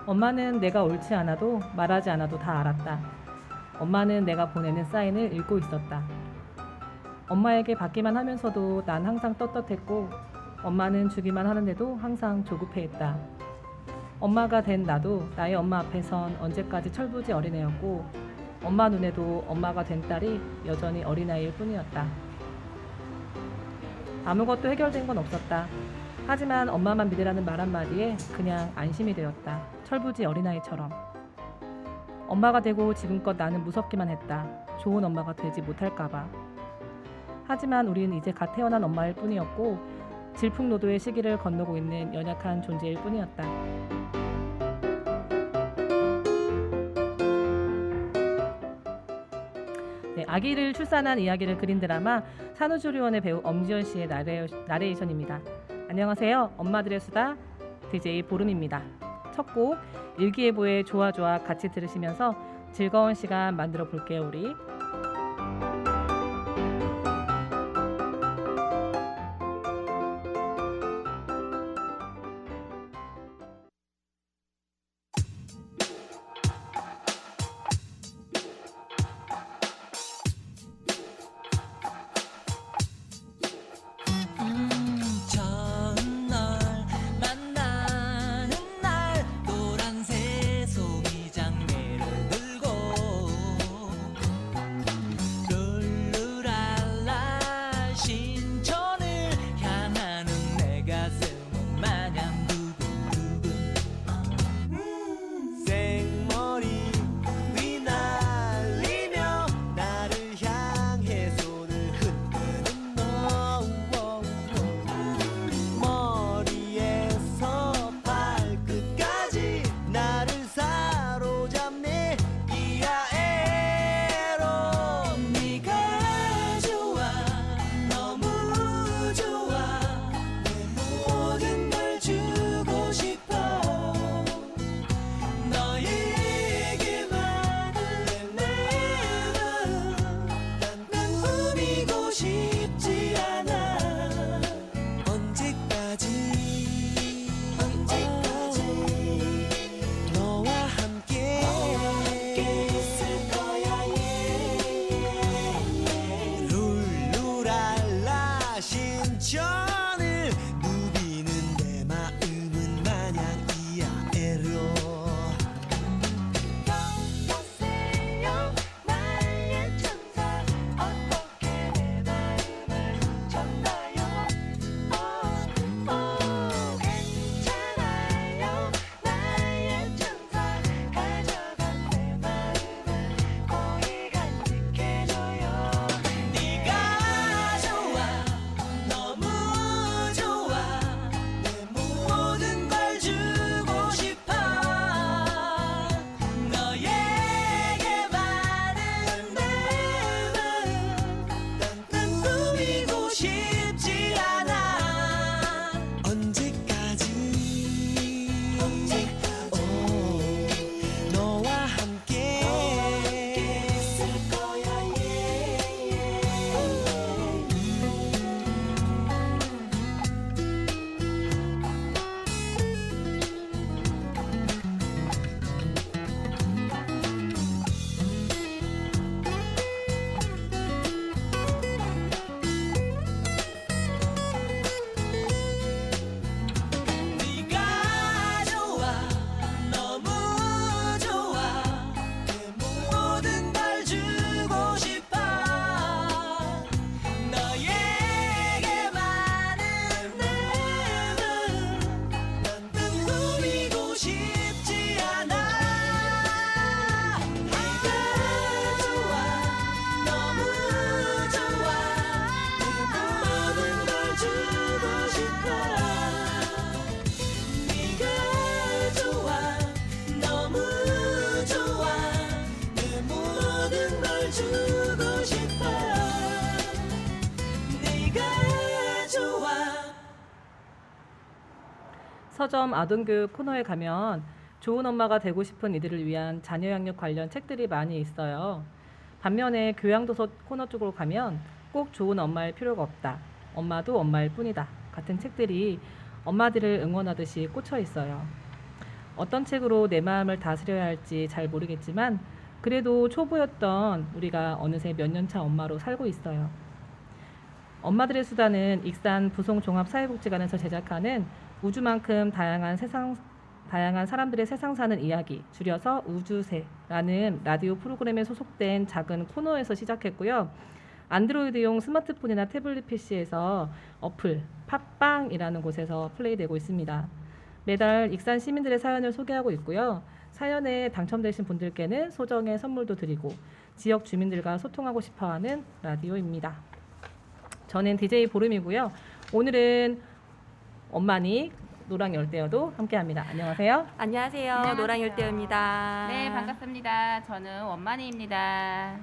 엄마는 내가 옳지 않아도 말하지 않아도 다 알았다. 엄마는 내가 보내는 사인을 읽고 있었다. 엄마에게 받기만 하면서도 난 항상 떳떳했고 엄마는 주기만 하는데도 항상 조급해했다. 엄마가 된 나도 나의 엄마 앞에선 언제까지 철부지 어린애였고 엄마 눈에도 엄마가 된 딸이 여전히 어린아이일 뿐이었다. 아무것도 해결된 건 없었다. 하지만 엄마만 믿으라는 말 한마디에 그냥 안심이 되었다. 철부지 어린아이처럼. 엄마가 되고 지금껏 나는 무섭기만 했다. 좋은 엄마가 되지 못할까봐. 하지만 우린 이제 갓 태어난 엄마일 뿐이었고 질풍노도의 시기를 건너고 있는 연약한 존재일 뿐이었다. 네, 아기를 출산한 이야기를 그린 드라마 산후조리원의 배우 엄지연 씨의 나레이션입니다. 안녕하세요. 엄마들의 수다 DJ 보름입니다. 첫 곡 일기예보의 좋아 좋아 같이 들으시면서 즐거운 시간 만들어 볼게요. 우리. 서점 아동교육 코너에 가면 좋은 엄마가 되고 싶은 이들을 위한 자녀 양육 관련 책들이 많이 있어요. 반면에 교양도서 코너 쪽으로 가면 꼭 좋은 엄마일 필요가 없다. 엄마도 엄마일 뿐이다. 같은 책들이 엄마들을 응원하듯이 꽂혀 있어요. 어떤 책으로 내 마음을 다스려야 할지 잘 모르겠지만 그래도 초보였던 우리가 어느새 몇 년 차 엄마로 살고 있어요. 엄마들의 수다는 익산 부송종합사회복지관에서 제작하는 우주만큼 다양한 사람들의 세상 사는 이야기, 줄여서 우주새라는 라디오 프로그램에 소속된 작은 코너에서 시작했고요. 안드로이드용 스마트폰이나 태블릿 PC에서 어플 팟빵이라는 곳에서 플레이되고 있습니다. 매달 익산 시민들의 사연을 소개하고 있고요. 사연에 당첨되신 분들께는 소정의 선물도 드리고 지역 주민들과 소통하고 싶어하는 라디오입니다. 저는 DJ 보름이고요. 오늘은 엄마니 노랑 열대어도 함께합니다. 안녕하세요. 안녕하세요. 노랑 열대어입니다. 네, 반갑습니다. 저는 원만이입니다.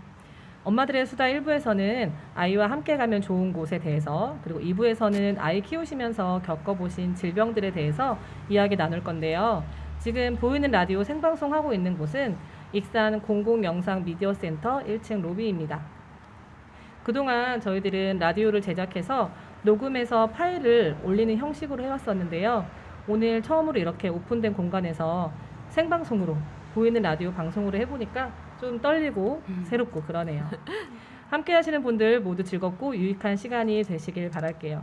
엄마들의 수다 1부에서는 아이와 함께 가면 좋은 곳에 대해서, 그리고 2부에서는 아이 키우시면서 겪어보신 질병들에 대해서 이야기 나눌 건데요. 지금 보이는 라디오 생방송하고 있는 곳은 익산 공공영상미디어센터 1층 로비입니다. 그동안 저희들은 라디오를 제작해서 녹음해서 파일을 올리는 형식으로 해왔었는데요. 오늘 처음으로 이렇게 오픈된 공간에서 생방송으로 보이는 라디오 방송으로 해보니까 좀 떨리고 새롭고 그러네요. 함께 하시는 분들 모두 즐겁고 유익한 시간이 되시길 바랄게요.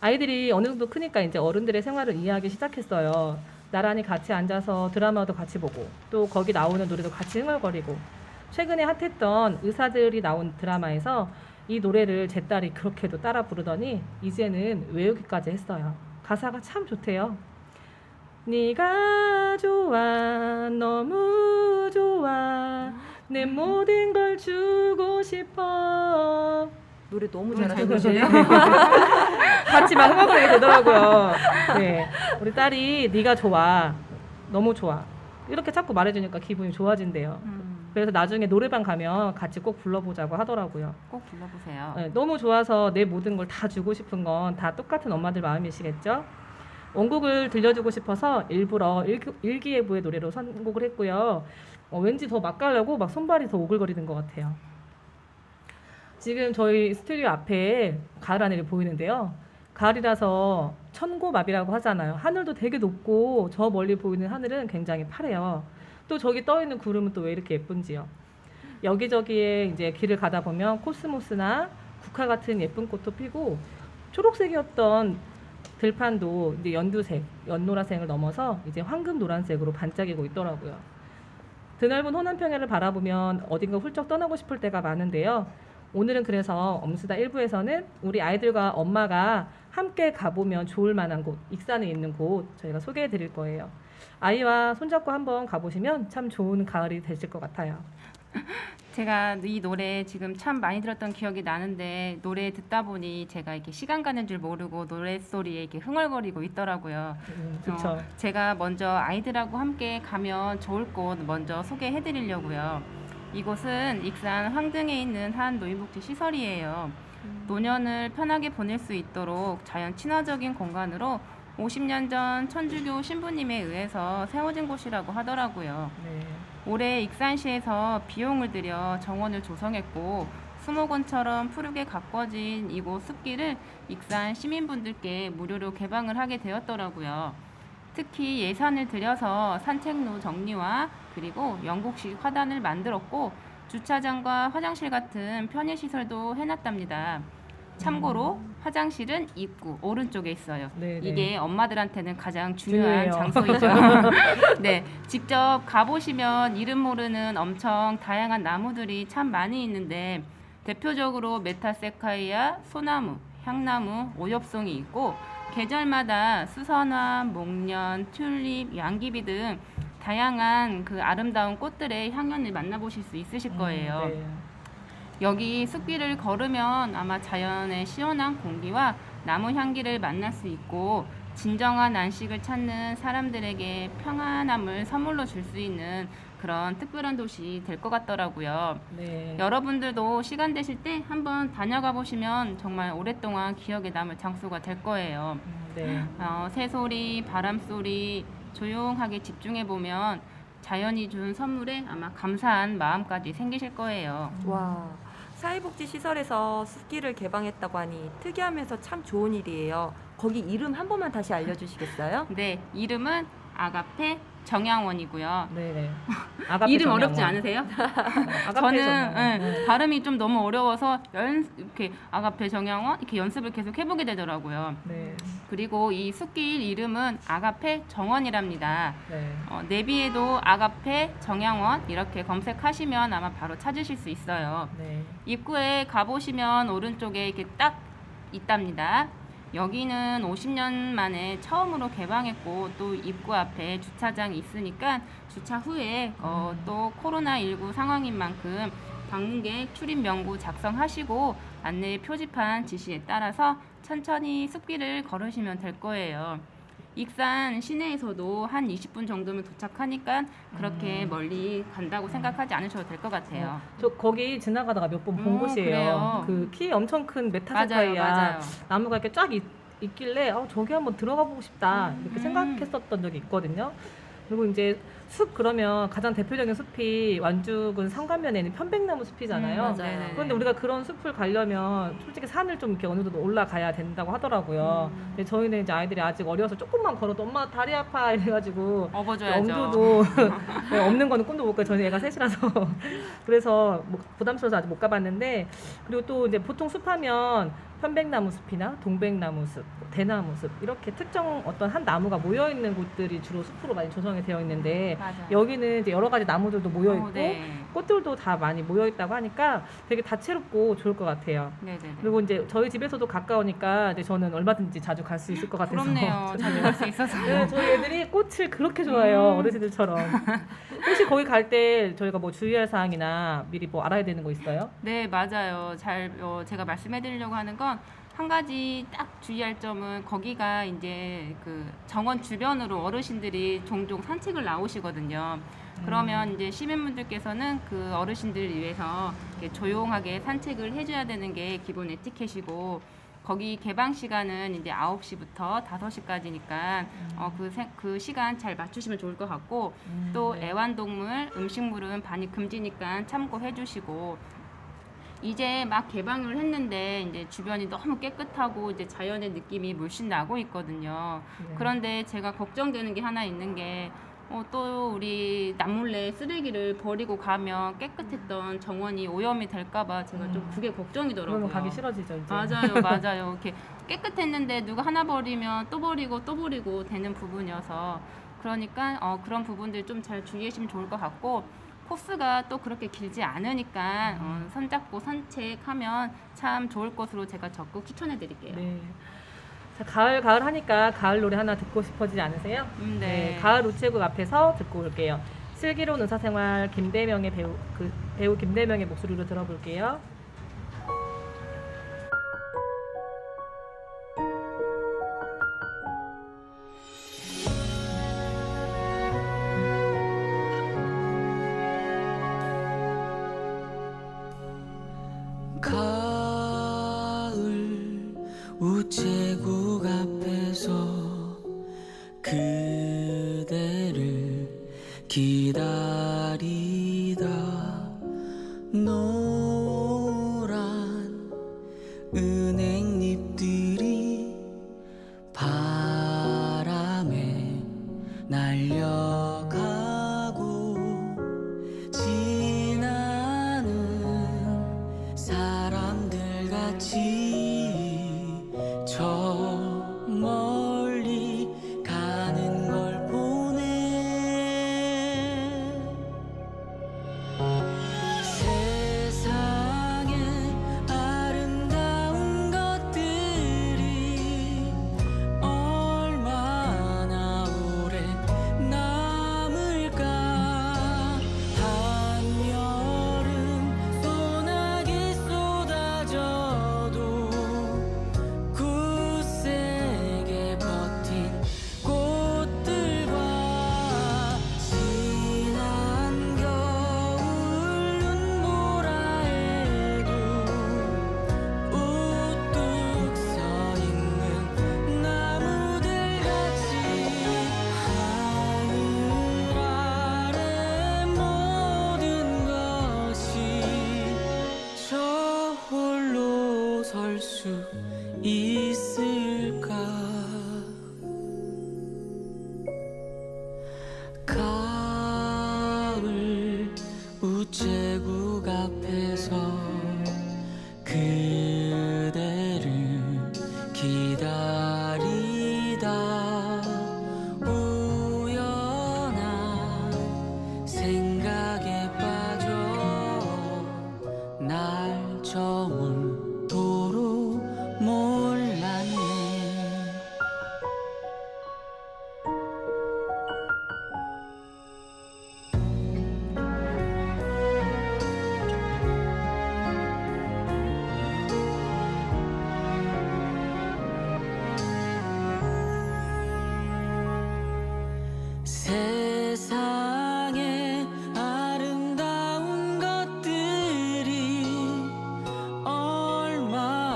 아이들이 어느 정도 크니까 이제 어른들의 생활을 이해하기 시작했어요. 나란히 같이 앉아서 드라마도 같이 보고 또 거기 나오는 노래도 같이 흥얼거리고, 최근에 핫했던 의사들이 나온 드라마에서 이 노래를 제 딸이 그렇게도 따라 부르더니 이제는 외우기까지 했어요. 가사가 참 좋대요. 네가 좋아, 너무 좋아, 내 모든 걸 주고 싶어. 노래 너무 잘하시네요. 같이 막 흥얼거리게 되더라고요. 네, 우리 딸이 네가 좋아, 너무 좋아 이렇게 자꾸 말해주니까 기분이 좋아진대요. 그래서 나중에 노래방 가면 같이 꼭 불러보자고 하더라고요. 꼭 불러보세요. 네, 너무 좋아서 내 모든 걸 다 주고 싶은 건 다 똑같은 엄마들 마음이시겠죠? 원곡을 들려주고 싶어서 일부러 일기예보의 노래로 선곡을 했고요. 왠지 더 맛깔나고 막 손발이 더 오글거리는 것 같아요. 지금 저희 스튜디오 앞에 가을 하늘이 보이는데요. 가을이라서 천고마비라고 하잖아요. 하늘도 되게 높고 저 멀리 보이는 하늘은 굉장히 파래요. 또 저기 떠 있는 구름은 또 왜 이렇게 예쁜지요. 여기저기에 이제 길을 가다 보면 코스모스나 국화 같은 예쁜 꽃도 피고, 초록색이었던 들판도 이제 연두색, 연노란색을 넘어서 이제 황금 노란색으로 반짝이고 있더라고요. 드넓은 호남평야를 바라보면 어딘가 훌쩍 떠나고 싶을 때가 많은데요. 오늘은 그래서 엄수다 1부에서는 우리 아이들과 엄마가 함께 가보면 좋을 만한 곳, 익산에 있는 곳 저희가 소개해 드릴 거예요. 아이와 손잡고 한번 가보시면 참 좋은 가을이 되실 것 같아요. 제가 이 노래 지금 참 많이 들었던 기억이 나는데, 노래 듣다 보니 제가 이렇게 시간 가는 줄 모르고 노래 소리에 이렇게 흥얼거리고 있더라고요. 그렇죠. 제가 먼저 아이들하고 함께 가면 좋을 곳 먼저 소개해 드리려고요. 이곳은 익산 황등에 있는 한 노인복지 시설이에요. 노년을 편하게 보낼 수 있도록 자연 친화적인 공간으로 50년 전 천주교 신부님에 의해서 세워진 곳이라고 하더라고요. 네. 올해 익산시에서 비용을 들여 정원을 조성했고, 수목원처럼 푸르게 가꿔진 이곳 숲길을 익산 시민분들께 무료로 개방을 하게 되었더라고요. 특히 예산을 들여서 산책로 정리와 그리고 영국식 화단을 만들었고, 주차장과 화장실 같은 편의시설도 해놨답니다. 참고로 화장실은 입구 오른쪽에 있어요. 네네. 이게 엄마들한테는 가장 중요한 중요해요. 장소이죠. 네, 직접 가보시면 이름 모르는 엄청 다양한 나무들이 참 많이 있는데, 대표적으로 메타세카이아, 소나무, 향나무, 오엽송이 있고, 계절마다 수선화, 목련, 튤립, 양귀비 등 다양한 그 아름다운 꽃들의 향연을 만나보실 수 있으실 거예요. 네. 여기 숲길을 걸으면 아마 자연의 시원한 공기와 나무 향기를 만날 수 있고, 진정한 안식을 찾는 사람들에게 평안함을 선물로 줄 수 있는 그런 특별한 도시 될 것 같더라고요. 네. 여러분들도 시간 되실 때 한번 다녀가 보시면 정말 오랫동안 기억에 남을 장소가 될 거예요. 네. 새소리, 바람소리 조용하게 집중해 보면 자연이 준 선물에 아마 감사한 마음까지 생기실 거예요. 와, 사회복지 시설에서 숲길을 개방했다고 하니 특이하면서 참 좋은 일이에요. 거기 이름 한 번만 다시 알려주시겠어요? 네, 이름은 아가페 정양원이고요. 네네. 아가페 이름 정양원. 어렵지 않으세요? 아가페 저는 정양원. 네. 발음이 좀 너무 어려워서 이렇게 아가페 정양원 이렇게 연습을 계속 해보게 되더라고요. 네. 그리고 이 숲길 이름은 아가페 정원이랍니다. 네. 내비에도 아가페 정양원 이렇게 검색하시면 아마 바로 찾으실 수 있어요. 네. 입구에 가보시면 오른쪽에 이렇게 딱 있답니다. 여기는 50년 만에 처음으로 개방했고 또 입구 앞에 주차장이 있으니까 주차 후에 또 코로나19 상황인 만큼 방문객 출입 명부 작성하시고 안내 표지판 지시에 따라서 천천히 숲길을 걸으시면 될 거예요. 익산 시내에서도 한 20분 정도면 도착하니까 그렇게 멀리 간다고 생각하지 않으셔도 될 것 같아요. 저 거기 지나가다가 몇 번 본 곳이에요. 그래요? 그 키 엄청 큰 맞아요, 메타세카이아 맞아요. 나무가 이렇게 쫙 있길래 저기 한번 들어가 보고 싶다 이렇게 생각했었던 적이 있거든요. 그리고 이제 숲 그러면 가장 대표적인 숲이 완주군 상간면에 있는 편백나무 숲이잖아요. 맞아요. 그런데 우리가 그런 숲을 가려면 솔직히 산을 좀 이렇게 어느 정도 올라가야 된다고 하더라고요. 근데 저희는 이제 아이들이 아직 어려서 조금만 걸어도 엄마 다리 아파 이래가지고 업어줘야죠. 엄두도 네, 없는 거는 꿈도 못 꿔요. 저는 애가 셋이라서 그래서 부담스러워서 아직 못 가봤는데 그리고 또 이제 보통 숲하면 편백나무 숲이나 동백나무 숲, 대나무 숲 이렇게 특정 어떤 한 나무가 모여 있는 곳들이 주로 숲으로 많이 조성이 되어 있는데 맞아요. 여기는 이제 여러 가지 나무들도 모여 있고 네. 꽃들도 다 많이 모여 있다고 하니까 되게 다채롭고 좋을 것 같아요. 네네네. 그리고 이제 저희 집에서도 가까우니까 이제 저는 얼마든지 자주 갈 수 있을 것 같아서 부럽네요. 자주 갈 수 있어서. 네, 저희 애들이 꽃을 그렇게 좋아해요. 어르신들처럼. 혹시 거기 갈 때 저희가 뭐 주의할 사항이나 미리 뭐 알아야 되는 거 있어요? 네, 맞아요. 제가 말씀해드리려고 하는 건 한 가지 딱 주의할 점은 거기가 이제 그 정원 주변으로 어르신들이 종종 산책을 나오시거든요. 그러면 이제 시민분들께서는 그 어르신들을 위해서 이렇게 조용하게 산책을 해줘야 되는 게 기본 에티켓이고 거기 개방 시간은 이제 9시부터 5시까지니까 그 시간 잘 맞추시면 좋을 것 같고 또 네. 애완동물, 음식물은 반입 금지니까 참고해 주시고 이제 막 개방을 했는데 이제 주변이 너무 깨끗하고 이제 자연의 느낌이 물씬 나고 있거든요. 네. 그런데 제가 걱정되는 게 하나 있는 게 또 우리 남몰래 쓰레기를 버리고 가면 깨끗했던 정원이 오염이 될까봐 제가 좀 그게 걱정이더라고요. 그러면 가기 싫어지죠 이제. 맞아요, 맞아요. 이렇게 깨끗했는데 누가 하나 버리면 또 버리고 되는 부분이어서 그러니까 그런 부분들 좀 잘 주의하시면 좋을 것 같고 코스가 또 그렇게 길지 않으니까 손잡고 산책하면 참 좋을 것으로 제가 적극 추천해 드릴게요. 네. 자, 가을 하니까 가을 노래 하나 듣고 싶어지지 않으세요? 네. 가을 우체국 앞에서 듣고 올게요. 슬기로운 의사생활 김대명의 배우 김대명의 목소리로 들어볼게요. 가을 우체국 앞에서 그대를 기다리다 노란 은행잎들이 바람에 날려가고 지나는 사람들 같이 저 멀리 가는 걸 보네. 세상에 아름다운 것들이 얼마나 오래 남을 세상에 아름다운 것들이 얼마나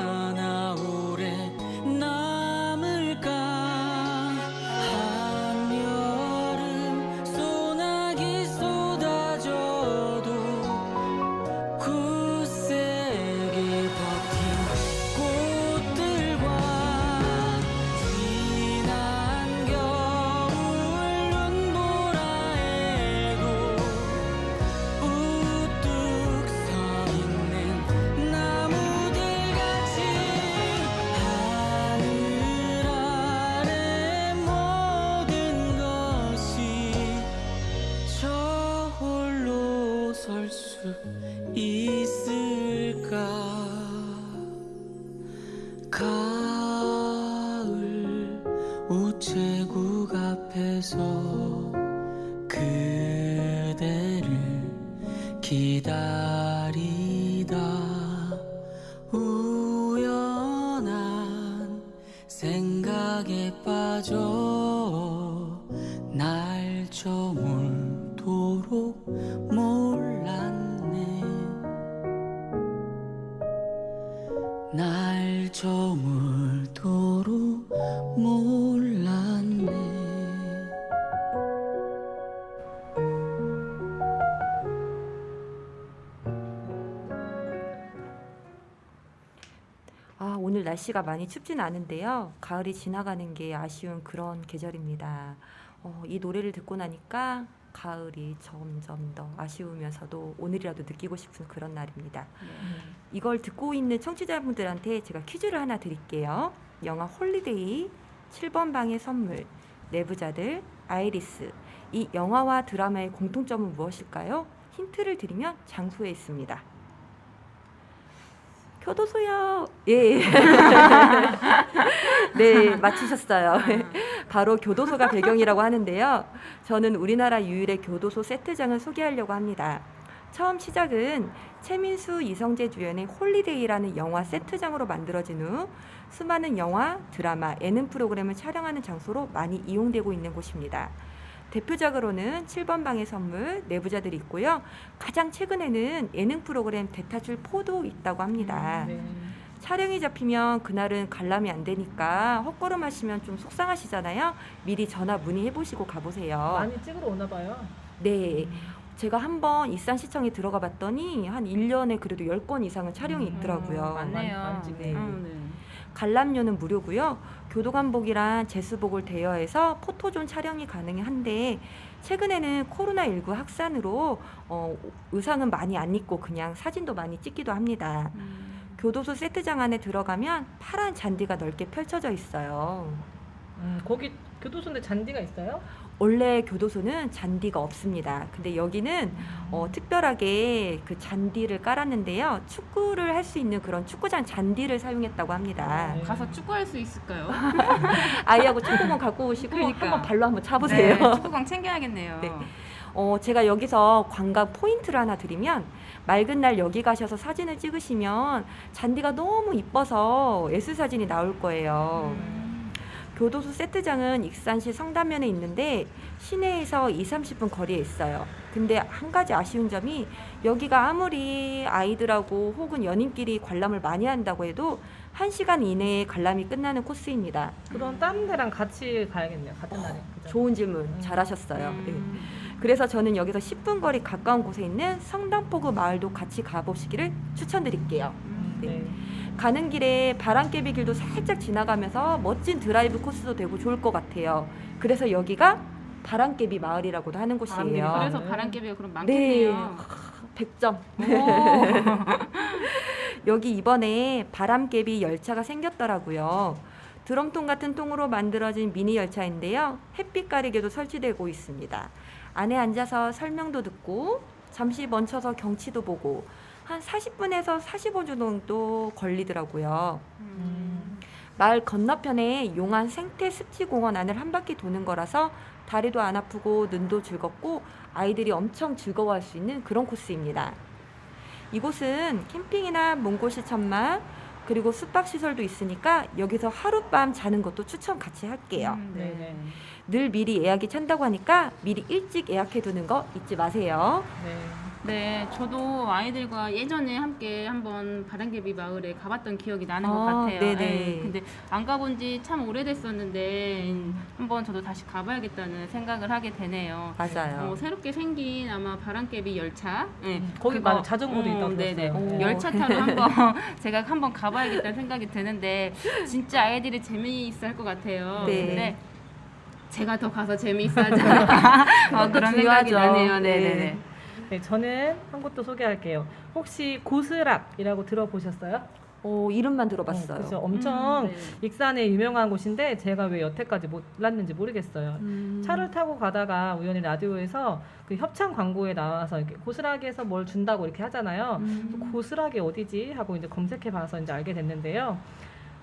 오래 남을까. 한여름 소나기 쏟아져도 굳세게 버틴 꽃들과 지난 겨울 눈보라에도 우뚝 서 있는 나무들같이 하늘 아래 모든 것이 저 홀로 설 수 있을까. 가을 우체국 앞에서 그대를 기다리다 우연한 생각에 빠져 날 저물도록 몰랐네. 날 저물도록 몰랐네. 오늘 날씨가 많이 춥진 않은데요. 가을이 지나가는 게 아쉬운 그런 계절입니다. 이 노래를 듣고 나니까 가을이 점점 더 아쉬우면서도 오늘이라도 느끼고 싶은 그런 날입니다. 이걸 듣고 있는 청취자분들한테 제가 퀴즈를 하나 드릴게요. 영화 홀리데이, 7번 방의 선물, 내부자들, 아이리스. 이 영화와 드라마의 공통점은 무엇일까요? 힌트를 드리면 장소에 있습니다. 교도소요. 예. 네, 맞히셨어요. 바로 교도소가 배경이라고 하는데요. 저는 우리나라 유일의 교도소 세트장을 소개하려고 합니다. 처음 시작은 최민수, 이성재 주연의 홀리데이라는 영화 세트장으로 만들어진 후 수많은 영화, 드라마, 예능 프로그램을 촬영하는 장소로 많이 이용되고 있는 곳입니다. 대표작으로는 7번 방의 선물, 내부자들이 있고요. 가장 최근에는 예능 프로그램 대타출 4도 있다고 합니다. 촬영이 잡히면 그날은 관람이 안 되니까 헛걸음 하시면 좀 속상하시잖아요. 미리 전화 문의해보시고 가보세요. 많이 찍으러 오나 봐요. 네. 제가 한번 일산시청에 들어가 봤더니 한 1년에 그래도 10건 이상은 촬영이 있더라고요. 맞네요. 많이 찍네. 네. 관람료는 무료고요. 교도관복이랑 제수복을 대여해서 포토존 촬영이 가능한데 최근에는 코로나19 확산으로 의상은 많이 안 입고 그냥 사진도 많이 찍기도 합니다. 교도소 세트장 안에 들어가면 파란 잔디가 넓게 펼쳐져 있어요. 거기 교도소인데 잔디가 있어요? 원래 교도소는 잔디가 없습니다. 근데 여기는 특별하게 그 잔디를 깔았는데요. 축구를 할 수 있는 그런 축구장 잔디를 사용했다고 합니다. 네. 가서 축구할 수 있을까요? 아이하고 축구공 갖고 오시고 그러니까. 한번 발로 한번 차보세요. 네, 축구공 챙겨야겠네요. 네. 제가 여기서 관광 포인트를 하나 드리면 맑은 날 여기 가셔서 사진을 찍으시면 잔디가 너무 이뻐서 예술사진이 나올 거예요. 교도소 세트장은 익산시 성담면에 있는데 시내에서 20-30분 거리에 있어요. 근데 한 가지 아쉬운 점이 여기가 아무리 아이들하고 혹은 연인끼리 관람을 많이 한다고 해도 1시간 이내에 관람이 끝나는 코스입니다. 그럼 다른 데랑 같이 가야겠네요. 같은 날에. 그죠? 좋은 질문 잘하셨어요. 네. 그래서 저는 여기서 10분 거리 가까운 곳에 있는 성담포구 마을도 같이 가보시기를 추천드릴게요. 네. 가는 길에 바람개비 길도 살짝 지나가면서 멋진 드라이브 코스도 되고 좋을 것 같아요. 그래서 여기가 바람개비 마을이라고도 하는 곳이에요. 그래서 바람개비가 그럼 네, 많겠네요. 100점. 여기 이번에 바람개비 열차가 생겼더라고요. 드럼통 같은 통으로 만들어진 미니 열차인데요. 햇빛 가리개도 설치되고 있습니다. 안에 앉아서 설명도 듣고 잠시 멈춰서 경치도 보고 한 40분에서 45분 정도 걸리더라고요. 마을 건너편에 용안 생태습지공원 안을 한 바퀴 도는 거라서 다리도 안 아프고 눈도 즐겁고 아이들이 엄청 즐거워할 수 있는 그런 코스입니다. 이곳은 캠핑이나 몽골시 천막 그리고 숙박 시설도 있으니까 여기서 하룻밤 자는 것도 추천 같이 할게요. 네네. 늘 미리 예약이 찬다고 하니까 미리 일찍 예약해 두는 거 잊지 마세요. 네. 네, 저도 아이들과 예전에 함께 한번 바람개비 마을에 가봤던 기억이 나는 것 아, 같아요. 네네. 네, 근데 안 가본 지 참 오래됐었는데 한번 저도 다시 가봐야겠다는 생각을 하게 되네요. 맞아요. 새롭게 생긴 아마 바람개비 열차. 네, 거기 그거, 맞아 자전거도 있다고 네네. 들었어요. 오. 열차 타러 한번 제가 한번 가봐야겠다는 생각이 드는데 진짜 아이들이 재미있어 할 것 같아요. 네. 근데 제가 더 가서 재미있어 하잖아요. 그런 생각이 중요하죠. 나네요. 네. 네네네. 네, 저는 한 곳도 소개할게요. 혹시 고스락이라고 들어보셨어요? 이름만 들어봤어요. 그죠. 엄청 네. 익산에 유명한 곳인데 제가 왜 여태까지 몰랐는지 모르겠어요. 차를 타고 가다가 우연히 라디오에서 그 협찬 광고에 나와서 이렇게 고스락에서 뭘 준다고 이렇게 하잖아요. 고스락이 어디지 하고 이제 검색해봐서 이제 알게 됐는데요.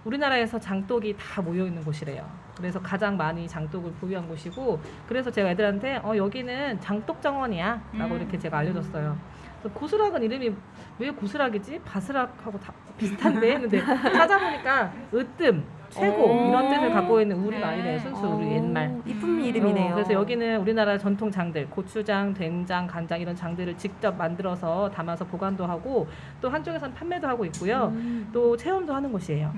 우리나라에서 장독이 다 모여 있는 곳이래요. 그래서 가장 많이 장독을 보유한 곳이고, 그래서 제가 애들한테 여기는 장독 정원이야라고 이렇게 제가 알려줬어요. 그래서 고스락은 이름이 왜 고스락이지? 바스락하고 다 비슷한데 했는데 찾아보니까 으뜸, 최고 이런 뜻을 갖고 있는 우리 말이래요. 순수 우리 옛말. 이쁜 이름이네요. 그래서 여기는 우리나라 전통 장들, 고추장, 된장, 간장 이런 장들을 직접 만들어서 담아서 보관도 하고 또 한쪽에서는 판매도 하고 있고요. 또 체험도 하는 곳이에요.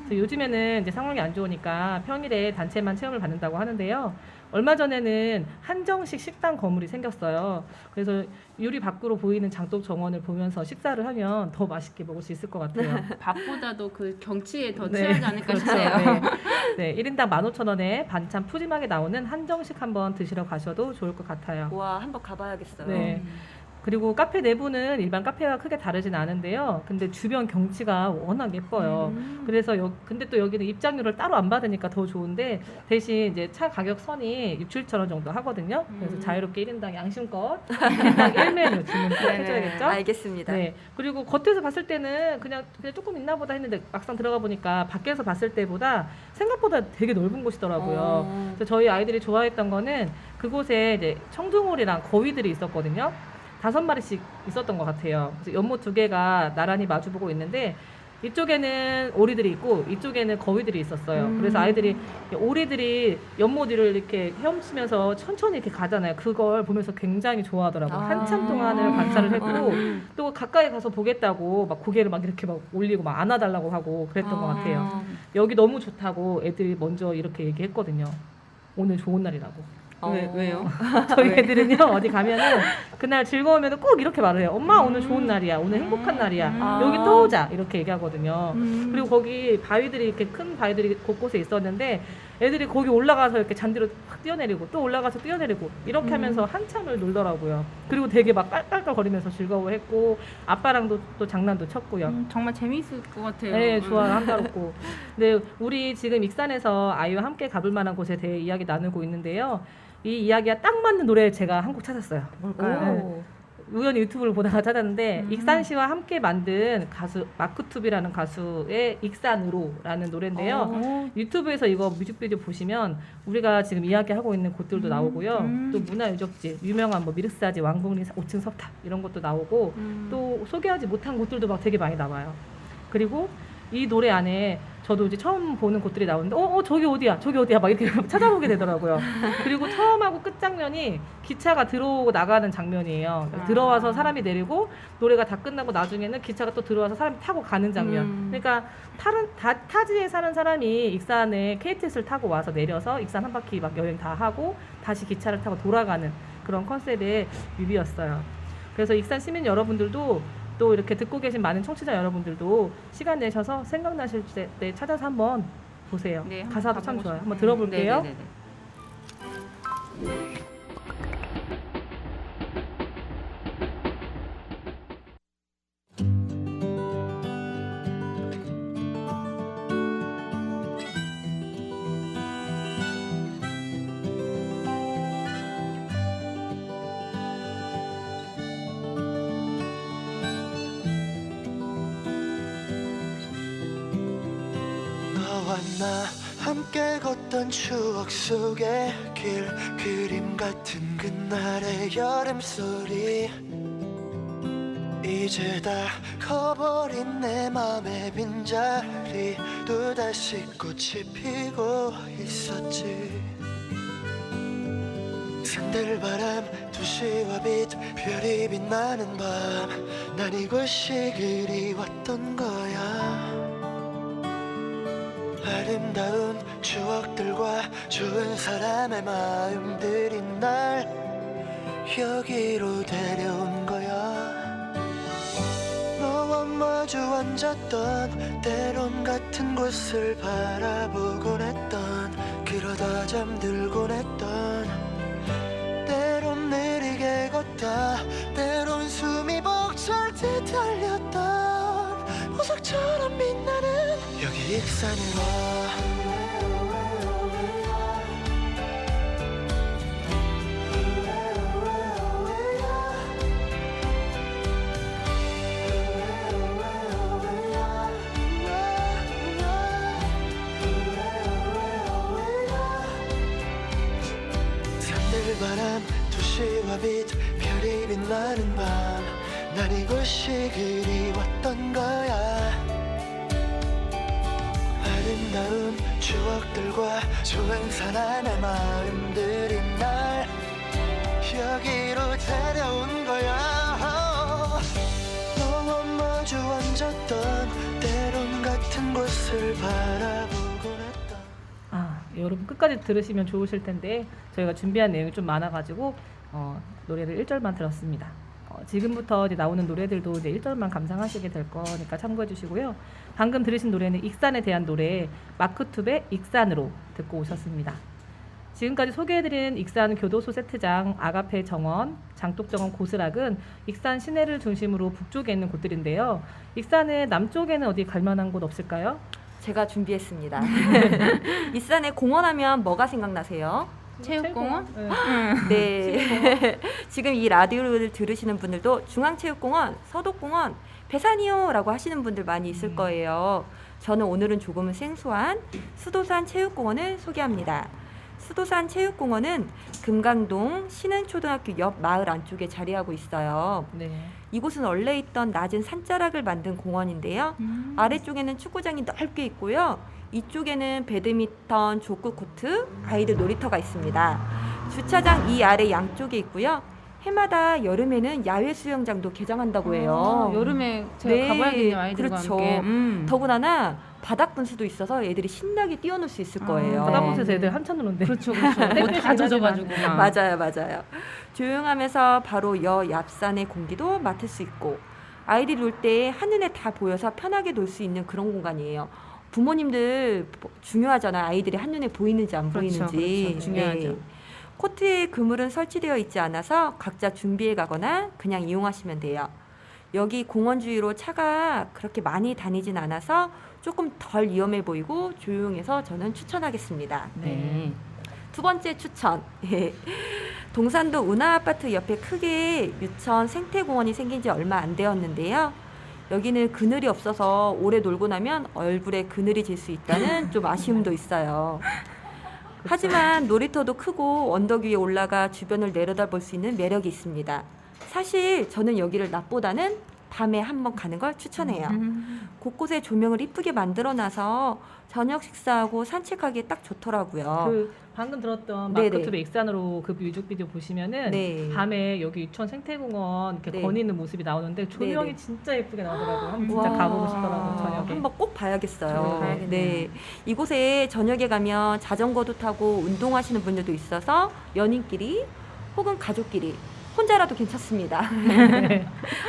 그래서 요즘에는 이제 상황이 안 좋으니까 평일에 단체만 체험을 받는다고 하는데요. 얼마 전에는 한정식 식당 건물이 생겼어요. 그래서 유리 밖으로 보이는 장독 정원을 보면서 식사를 하면 더 맛있게 먹을 수 있을 것 같아요. 밥보다도 그 경치에 더 네, 취하지 않을까 그렇죠. 싶네요. 네. 1인당 15,000원에 반찬 푸짐하게 나오는 한정식 한번 드시러 가셔도 좋을 것 같아요. 와, 한번 가봐야겠어요. 네. 그리고 카페 내부는 일반 카페와 크게 다르진 않은데요. 근데 주변 경치가 워낙 예뻐요. 그래서 근데 또 여기는 입장료를 따로 안 받으니까 더 좋은데 대신 이제 차 가격 선이 6, 7천 원 정도 하거든요. 그래서 자유롭게 1인당 양심껏 1인당 1메뉴 주문 해줘야겠죠? 알겠습니다. 네. 그리고 겉에서 봤을 때는 그냥 조금 있나 보다 했는데 막상 들어가 보니까 밖에서 봤을 때보다 생각보다 되게 넓은 곳이더라고요. 그래서 저희 아이들이 좋아했던 거는 그곳에 이제 청둥오리랑 거위들이 있었거든요. 5마리씩 있었던 것 같아요. 그래서 연못 2개가 나란히 마주보고 있는데 이쪽에는 오리들이 있고 이쪽에는 거위들이 있었어요. 그래서 아이들이 오리들이 연못 위를 이렇게 헤엄치면서 천천히 이렇게 가잖아요. 그걸 보면서 굉장히 좋아하더라고요. 한참 동안을 관찰을 했고 또 가까이 가서 보겠다고 막 고개를 막 이렇게 막 올리고 막 안아달라고 하고 그랬던 것 같아요. 여기 너무 좋다고 애들이 먼저 이렇게 얘기했거든요. 오늘 좋은 날이라고. 왜요? 저희 애들은요 어디 가면은 그날 즐거우면 꼭 이렇게 말을 해요. 엄마 오늘 좋은 날이야, 오늘 행복한 날이야, 여기 또 오자 이렇게 얘기하거든요. 그리고 거기 바위들이 이렇게 큰 바위들이 곳곳에 있었는데 애들이 거기 올라가서 이렇게 잔디로 탁 뛰어내리고 또 올라가서 뛰어내리고 이렇게 하면서 한참을 놀더라고요. 그리고 되게 막 깔깔거리면서 즐거워했고 아빠랑도 또 장난도 쳤고요. 정말 재미있을 것 같아요. 네, 좋아요. 한가롭고. 네, 우리 지금 익산에서 아이와 함께 가볼 만한 곳에 대해 이야기 나누고 있는데요. 이 이야기가 딱 맞는 노래 제가 한 곡 찾았어요. 뭘까요? 우연히 유튜브를 보다가 찾았는데 익산시와 함께 만든 가수 마크투비라는 가수의 익산으로라는 노래인데요. 유튜브에서 이거 뮤직비디오 보시면 우리가 지금 이야기하고 있는 곳들도 나오고요. 또 문화유적지, 유명한 뭐 미륵사지, 왕복리 5층 석탑 이런 것도 나오고 또 소개하지 못한 곳들도 막 되게 많이 나와요. 그리고 이 노래 안에 저도 이제 처음 보는 곳들이 나오는데 저기 어디야 저기 어디야 막 이렇게 찾아보게 되더라고요. 그리고 처음하고 끝 장면이 기차가 들어오고 나가는 장면이에요. 들어와서 사람이 내리고 노래가 다 끝나고 나중에는 기차가 또 들어와서 사람이 타고 가는 장면. 그러니까 타지에 사는 사람이 익산에 KTX를 타고 와서 내려서 익산 한 바퀴 막 여행 다 하고 다시 기차를 타고 돌아가는 그런 컨셉의 뮤비였어요. 그래서 익산 시민 여러분들도 또 이렇게 듣고 계신 많은 청취자 여러분들도 시간 내셔서 생각나실 때 찾아서 한번 보세요. 네, 한번 가사도 참 가보고 좋아요. 한번 싶네요. 들어볼게요. 네네네네. 너와 나 함께 걷던 추억 속의 길 그림 같은 그날의 여름 소리 이제 다 커버린 내 맘의 빈자리 또다시 꽃이 피고 있었지. 산들바람 도시와 빛 별이 빛나는 밤 난 이곳이 그리웠던 거야. 아름다운 추억들과 좋은 사람의 마음들이 날 여기로 데려온 거야. 너와 마주 앉았던 때론 같은 곳을 바라보곤 했던 그러다 잠들곤 했던 때론 느리게 걷다 때론 숨이 벅찰 듯 달렸던 보석처럼 빛나는 여기 익산으로 산들바람 도시와 빛 별이 빛나는 밤 난 이곳이 그리웠던 거야. 아름다운 추억들과 좋은 사람의 마음들이 날 여기로 데려온 거야. 너와 마주 앉았던 때론 같은 곳을 바라보곤 했던 여러분 끝까지 들으시면 좋으실 텐데 저희가 준비한 내용이 좀 많아가지고 노래를 1절만 들었습니다. 지금부터 이제 나오는 노래들도 이제 1절만 감상하시게 될 거니까 참고해 주시고요. 방금 들으신 노래는 익산에 대한 노래 마크투베 익산으로 듣고 오셨습니다. 지금까지 소개해드린 익산 교도소 세트장, 아가페 정원, 장독정원 고스락은 익산 시내를 중심으로 북쪽에 있는 곳들인데요. 익산의 남쪽에는 어디 갈만한 곳 없을까요? 제가 준비했습니다. 익산에 공원하면 뭐가 생각나세요? 체육공원? 네. 지금 이 라디오를 들으시는 분들도 중앙체육공원, 서독공원, 배산이요라고 하시는 분들 많이 있을 거예요. 저는 오늘은 조금은 생소한 수도산 체육공원을 소개합니다. 수도산 체육공원은 금강동 신흥초등학교 옆 마을 안쪽에 자리하고 있어요. 네. 이곳은 원래 있던 낮은 산자락을 만든 공원인데요. 아래쪽에는 축구장이 넓게 있고요. 이쪽에는 배드민턴, 족구 코트, 아이들 놀이터가 있습니다. 주차장 이 아래 양쪽에 있고요. 해마다 여름에는 야외 수영장도 개장한다고 해요. 여름에 제가 가봐야겠네요, 아이들과 그렇죠. 함께. 더구나 바닥 분수도 있어서 애들이 신나게 뛰어놀 수 있을 거예요. 바닥분수에서 애들 한참 노는데. 그렇죠. 뭐다 젖어가지고 막. 맞아요. 조용하면서 바로 여 얍산의 공기도 맡을 수 있고 아이들이 놀 때 한눈에 다 보여서 편하게 놀 수 있는 그런 공간이에요. 부모님들 중요하잖아요. 아이들이 한눈에 보이는지 안 보이는지. 그렇죠. 중요하죠. 네. 코트에 그물은 설치되어 있지 않아서 각자 준비해 가거나 그냥 이용하시면 돼요. 여기 공원 주위로 차가 그렇게 많이 다니진 않아서 조금 덜 위험해 보이고 조용해서 저는 추천하겠습니다. 네. 두 번째 추천. 동산도 운하아파트 옆에 크게 유천 생태공원이 생긴 지 얼마 안 되었는데요. 여기는 그늘이 없어서 오래 놀고 나면 얼굴에 그늘이 질 수 있다는 좀 아쉬움도 있어요. 하지만 놀이터도 크고 언덕 위에 올라가 주변을 내려다볼 수 있는 매력이 있습니다. 사실 저는 여기를 낮보다는 밤에 한번 가는 걸 추천해요. 곳곳에 조명을 이쁘게 만들어놔서 저녁 식사하고 산책하기에 딱 좋더라고요. 그 방금 들었던 네네. 마크투베 익산으로 그 뮤직비디오 보시면은 네. 밤에 여기 유천 생태공원 이렇게 네. 거니는 모습이 나오는데 조명이 네네. 진짜 예쁘게 나오더라고요. 한번 진짜 와, 가보고 싶더라고요. 저녁에. 한번 꼭 봐야겠어요. 가야겠네요. 네, 이곳에 저녁에 가면 자전거도 타고 운동하시는 분들도 있어서 연인끼리 혹은 가족끼리 혼자라도 괜찮습니다.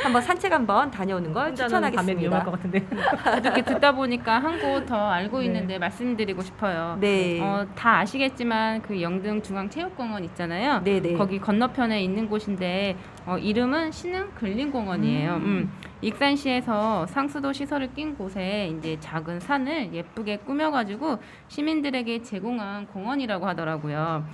한번 산책 한번 다녀오는 걸 혼자는 밤에 위험할 것 추천하겠습니다. 같은데. 이렇게 듣다 보니까 한 곳 더 알고 네. 있는데 말씀드리고 싶어요. 네, 다 아시겠지만 그 영등 중앙체육공원 있잖아요. 네네. 거기 건너편에 있는 곳인데 이름은 신흥 근린공원이에요. 익산시에서 상수도 시설을 낀 곳에 이제 작은 산을 예쁘게 꾸며가지고 시민들에게 제공한 공원이라고 하더라고요.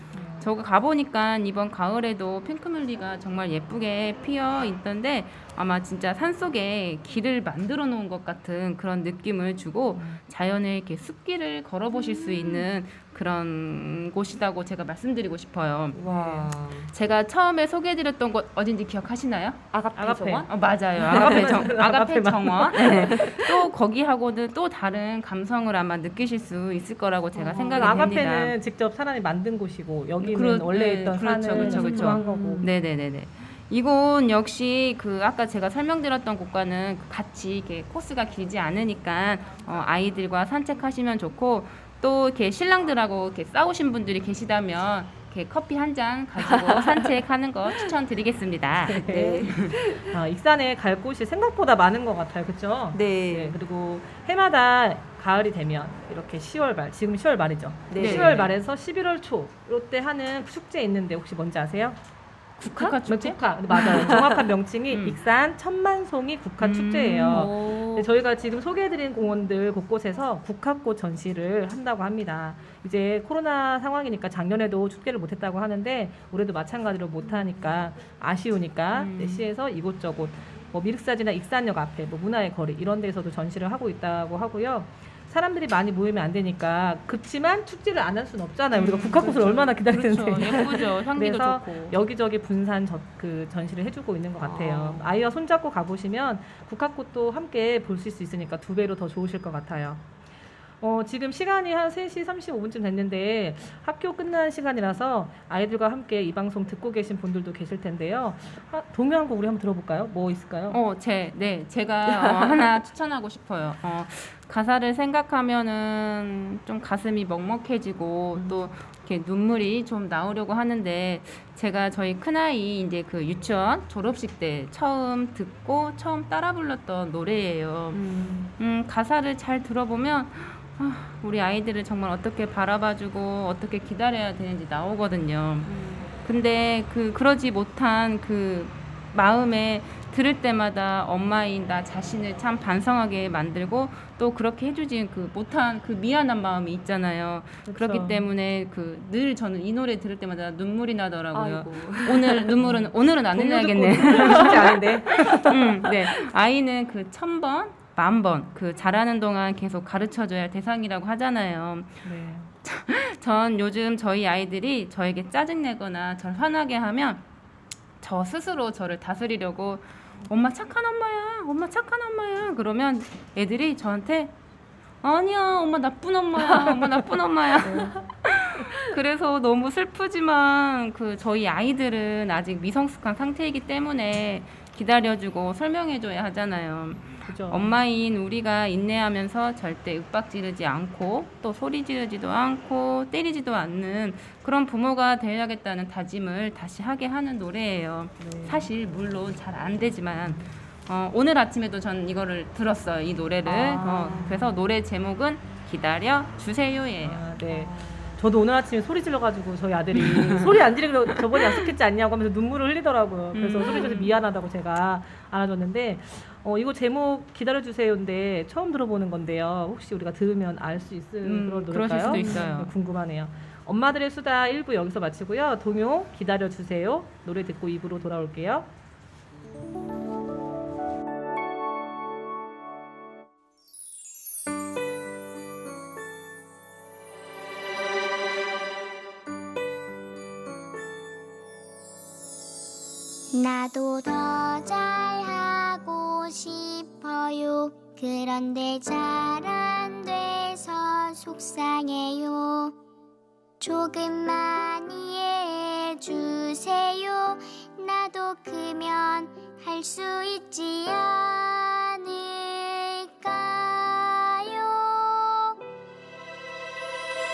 저거 가보니까 이번 가을에도 핑크뮬리가 정말 예쁘게 피어 있던데 아마 진짜 산속에 길을 만들어 놓은 것 같은 그런 느낌을 주고 자연의 이렇게 숲길을 걸어보실 수 있는 그런 곳이라고 제가 말씀드리고 싶어요. 와. 제가 처음에 소개해드렸던 곳 어딘지 기억하시나요? 아가페 아가페. 정원? 맞아요. 아가페 아가페만. 정원. 네. 또 거기하고는 또 다른 감성을 아마 느끼실 수 있을 거라고 제가 생각이 됩니다. 아가페는 직접 사람이 만든 곳이고 여기는 그렇- 원래 네, 있던 그렇죠, 산을 그렇죠, 그렇죠. 한 거고. 네네네네. 이곳 역시 그 아까 제가 설명드렸던 곳과는 같이 이렇게 코스가 길지 않으니까 아이들과 산책하시면 좋고 또 이렇게 신랑들하고 이렇게 싸우신 분들이 계시다면 이렇게 커피 한 잔 가지고 산책하는 거 추천드리겠습니다. 네. 익산에 갈 곳이 생각보다 많은 것 같아요, 그렇죠? 네. 그리고 해마다 가을이 되면 이렇게 10월 말, 지금 10월 말이죠. 네. 10월 말에서 11월 초 이때 하는 축제 있는데 혹시 뭔지 아세요? 국화 축제? 국화. 맞아요. 정확한 명칭이 음. 익산 천만송이 국화 축제예요. 오. 네, 저희가 지금 소개해드린 공원들 곳곳에서 국화꽃 전시를 한다고 합니다. 이제 코로나 상황이니까 작년에도 축제를 못했다고 하는데 올해도 마찬가지로 못하니까 아쉬우니까 네, 시에서 이곳저곳 뭐 미륵사지나 익산역 앞에 뭐 문화의 거리 이런 데서도 전시를 하고 있다고 하고요. 사람들이 많이 모이면 안 되니까 그렇지만 축제를 안 할 수는 없잖아요. 우리가 국화꽃을 그렇죠. 얼마나 기다리는데. 그렇죠. 예쁘죠. 향기도 그래서 좋고. 여기저기 분산 그 전시를 해주고 있는 것 같아요. 아이와 손잡고 가보시면 국화꽃도 함께 보실 수 있으니까 2배로 더 좋으실 것 같아요. 지금 시간이 한 3시 35분쯤 됐는데 학교 끝난 시간이라서 아이들과 함께 이 방송 듣고 계신 분들도 계실 텐데요. 동요 한 곡 우리 한번 들어볼까요? 뭐 있을까요? 제가 하나 추천하고 싶어요. 가사를 생각하면은 좀 가슴이 먹먹해지고 또 이렇게 눈물이 좀 나오려고 하는데 제가 저희 큰아이 이제 그 유치원 졸업식 때 처음 듣고 처음 따라 불렀던 노래예요. 가사를 잘 들어보면 우리 아이들을 정말 어떻게 바라봐주고 어떻게 기다려야 되는지 나오거든요. 근데 그러지 못한 그 마음에 들을 때마다 엄마인 나 자신을 참 반성하게 만들고 또 그렇게 해주지 못한 그 미안한 마음이 있잖아요. 그렇죠. 그렇기 때문에 늘 저는 이 노래 들을 때마다 눈물이 나더라고요. 아이고. 오늘은 안 흘려야겠네. 쉽지 않은데. 네, 아이는 그 1000번, 10,000번 그 자라는 동안 계속 가르쳐줘야 할 대상이라고 하잖아요. 네. 전 요즘 저희 아이들이 저에게 짜증내거나 저를 화나게 하면 저 스스로 저를 다스리려고 엄마 착한 엄마야 그러면 애들이 저한테 아니야 엄마 나쁜 엄마야 그래서 너무 슬프지만 저희 아이들은 아직 미성숙한 상태이기 때문에 기다려주고 설명해줘야 하잖아요. 그죠. 엄마인 우리가 인내하면서 절대 윽박 지르지 않고 또 소리 지르지도 않고 때리지도 않는 그런 부모가 되어야겠다는 다짐을 다시 하게 하는 노래예요. 네. 사실 물론 잘 안 되지만 오늘 아침에도 전 이거를 들었어요. 이 노래를. 그래서 노래 제목은 기다려 주세요예요. 네. 저도 오늘 아침에 소리 질러가지고 저희 아들이 소리 안 지르기로 저번에 약속했지 않냐고 하면서 눈물을 흘리더라고요. 그래서 소리 질러서 미안하다고 제가 안아줬는데 이거 제목 기다려주세요인데 처음 들어보는 건데요. 혹시 우리가 들으면 알 수 있을 그런 노래일까요? 그러실 수도 있어요. 궁금하네요. 엄마들의 수다 1부 여기서 마치고요. 동요 기다려주세요. 노래 듣고 2부로 돌아올게요. 나도 더 잘하고 싶어요. 그런데 잘 안 돼서 속상해요. 조금만 이해해 주세요. 나도 크면 할 수 있지 않을까요?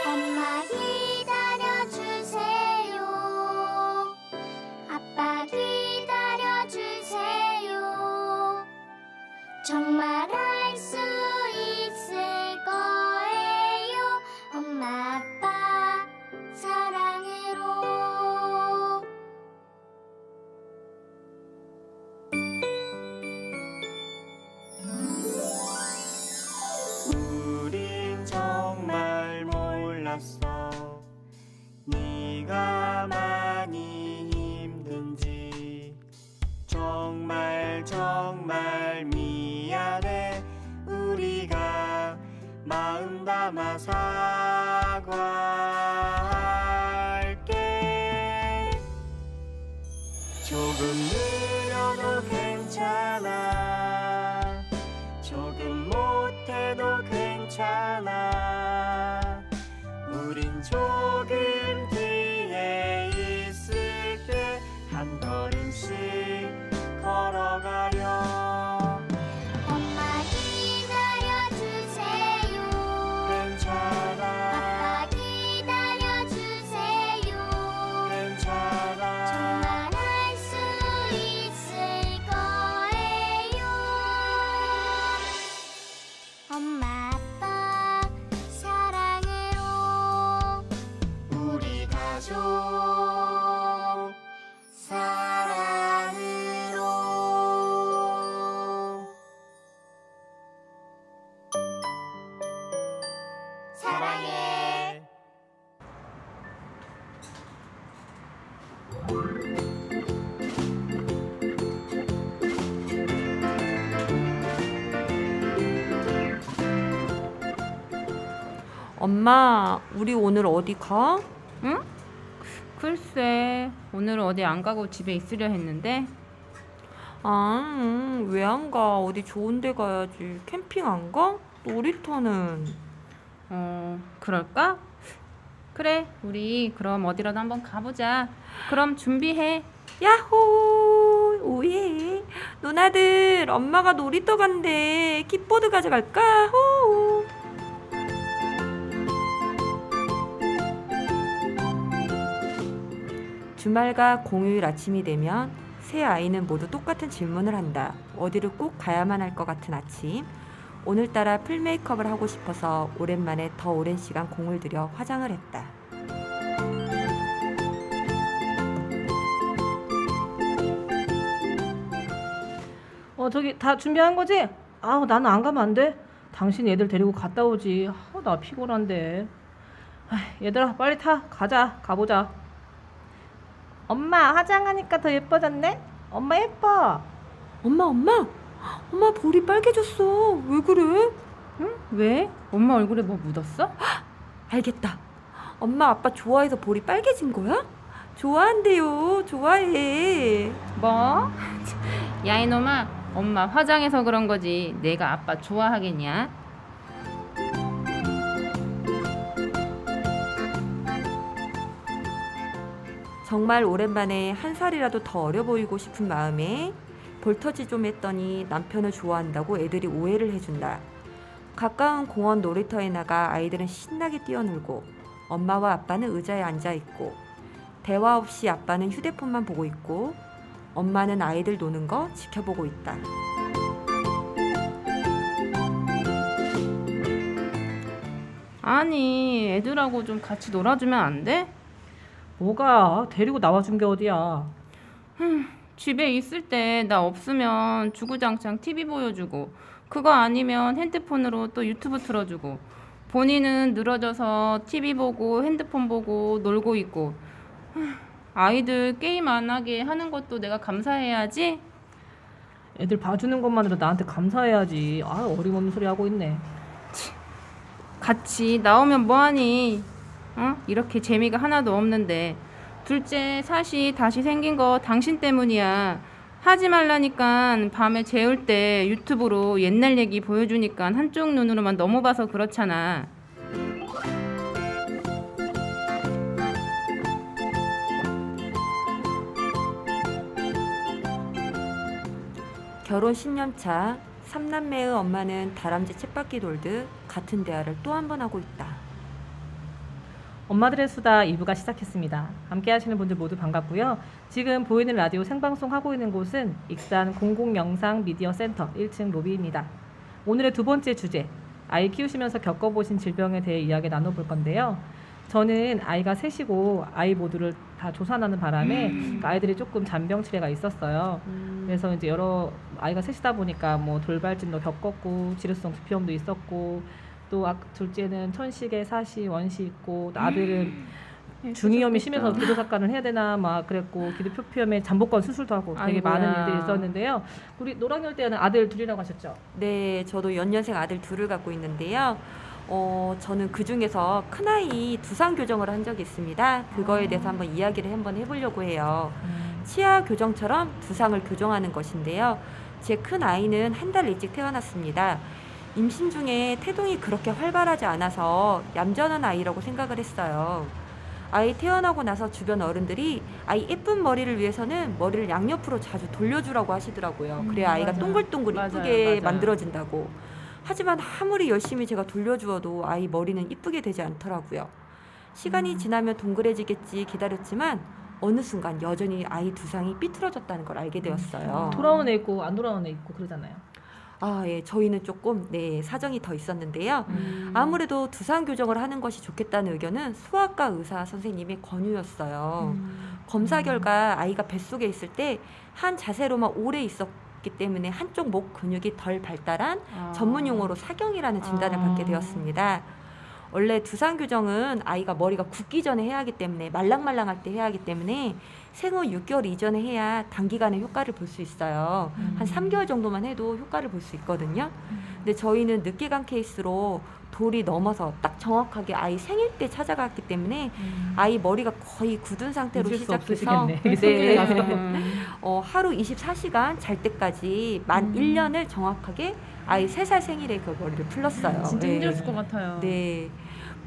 엄마 기다려 주세요. 아빠 기다려 주세요. 정말 할 수 있을 거예요. 엄마 아빠 사랑으로. 삼아 사과할게. 조금 느려도 괜찮아, 조금 못해도 괜찮아. 우린 조금 뒤에 있을게. 한 걸음씩 걸어가려. 엄마 기다려주세요. 괜찮아, 아빠 기다려주세요. 괜찮아. 정말 할 수 있을 거예요. 엄마 아빠 사랑해요. 우리 가족 사랑으로. 사랑해. 엄마, 우리 오늘 어디 가? 응? 글쎄, 오늘 어디 안 가고 집에 있으려 했는데. 아, 왜 안 가? 어디 좋은 데 가야지. 캠핑 안 가? 놀이터는? 그럴까? 그래, 우리 그럼 어디라도 한번 가보자. 그럼 준비해. 야호! 오예! 누나들, 엄마가 놀이터 간대. 킥보드 가져갈까? 호! 주말과 공휴일 아침이 되면 세 아이는 모두 똑같은 질문을 한다. 어디를 꼭 가야만 할 것 같은 아침. 오늘따라 풀 메이크업을 하고 싶어서 오랜만에 더 오랜 시간 공을 들여 화장을 했다. 저기 다 준비한 거지? 아우, 나는 안 가면 안 돼? 당신 애들 데리고 갔다 오지. 나 피곤한데. 얘들아, 빨리 타. 가보자. 엄마, 화장하니까 더 예뻐졌네? 엄마 예뻐. 엄마 볼이 빨개졌어. 왜 그래? 응? 왜? 엄마 얼굴에 뭐 묻었어? 알겠다. 엄마 아빠 좋아해서 볼이 빨개진 거야? 좋아한대요. 좋아해. 뭐? 야 이놈아, 엄마 화장해서 그런 거지 내가 아빠 좋아하겠냐? 정말 오랜만에 한 살이라도 더 어려 보이고 싶은 마음에 볼터치 좀 했더니 남편을 좋아한다고 애들이 오해를 해준다. 가까운 공원 놀이터에 나가 아이들은 신나게 뛰어놀고 엄마와 아빠는 의자에 앉아있고 대화 없이 아빠는 휴대폰만 보고 있고 엄마는 아이들 노는 거 지켜보고 있다. 아니 애들하고 좀 같이 놀아주면 안 돼? 뭐가? 데리고 나와준 게 어디야? 집에 있을 때 나 없으면 주구장창 TV 보여주고 그거 아니면 핸드폰으로 또 유튜브 틀어주고 본인은 늘어져서 TV 보고 핸드폰 보고 놀고 있고 아이들 게임 안 하게 하는 것도 내가 감사해야지. 애들 봐주는 것만으로 나한테 감사해야지. 어림없는 소리 하고 있네. 같이 나오면 뭐하니? 이렇게 재미가 하나도 없는데. 둘째 샷이 다시 생긴 거 당신 때문이야. 하지 말라니까 밤에 재울 때 유튜브로 옛날 얘기 보여주니까 한쪽 눈으로만 넘어봐서 그렇잖아. 결혼 10년 차 3남매의 엄마는 다람쥐 쳇바퀴 돌듯 같은 대화를 또 한 번 하고 있다. 엄마들의 수다 2부가 시작했습니다. 함께 하시는 분들 모두 반갑고요. 지금 보이는 라디오 생방송 하고 있는 곳은 익산 공공영상 미디어 센터 1층 로비입니다. 오늘의 두 번째 주제, 아이 키우시면서 겪어보신 질병에 대해 이야기 나눠볼 건데요. 저는 아이가 셋이고 아이 모두를 다 조산하는 바람에 아이들이 조금 잔병 치레가 있었어요. 그래서 이제 여러 아이가 셋이다 보니까 뭐 돌발진도 겪었고 지루성 기피염도 있었고 또 둘째는 천식에 사시 원시 있고 또 아들은 중이염이 심해서 기도삭간을 해야 되나 막 그랬고 기도표피염에 잠복관 수술도 하고 되게 아이고야. 많은 일들이 있었는데요. 우리 노랑열 때는 아들 둘이라고 하셨죠? 네, 저도 연년생 아들 둘을 갖고 있는데요. 저는 그 중에서 큰아이 두상 교정을 한 적이 있습니다. 그거에 대해서 한번 이야기를 한번 해보려고 해요. 치아 교정처럼 두상을 교정하는 것인데요. 제 큰아이는 한 달 일찍 태어났습니다. 임신 중에 태동이 그렇게 활발하지 않아서 얌전한 아이라고 생각을 했어요. 아이 태어나고 나서 주변 어른들이 아이 예쁜 머리를 위해서는 머리를 양옆으로 자주 돌려주라고 하시더라고요. 그래야 아이가 맞아요. 동글동글 맞아요, 이쁘게 맞아요. 만들어진다고. 하지만 아무리 열심히 제가 돌려주어도 아이 머리는 이쁘게 되지 않더라고요. 시간이 지나면 동그래지겠지 기다렸지만 어느 순간 여전히 아이 두상이 삐뚤어졌다는 걸 알게 되었어요. 돌아오는 애 있고 안 돌아오는 애 있고 그러잖아요. 예, 저희는 조금 사정이 더 있었는데요. 아무래도 두상 교정을 하는 것이 좋겠다는 의견은 소아과 의사 선생님의 권유였어요. 검사 결과 아이가 뱃속에 있을 때 한 자세로만 오래 있었기 때문에 한쪽 목 근육이 덜 발달한 전문 용어로 사경이라는 진단을 받게 되었습니다. 원래 두상 교정은 아이가 머리가 굳기 전에 해야 하기 때문에 말랑말랑할 때 해야 하기 때문에 생후 6개월 이전에 해야 단기간에 효과를 볼 수 있어요. 한 3개월 정도만 해도 효과를 볼 수 있거든요. 근데 저희는 늦게 간 케이스로 돌이 넘어서 딱 정확하게 아이 생일 때 찾아갔기 때문에 아이 머리가 거의 굳은 상태로 잊을 수 시작해서 없으시겠네. 손님이 가서. 하루 24시간 잘 때까지 만 1년을 정확하게 아이 3살 생일에 그 머리를 풀렀어요. 진짜 네. 힘들었을 것 같아요. 네.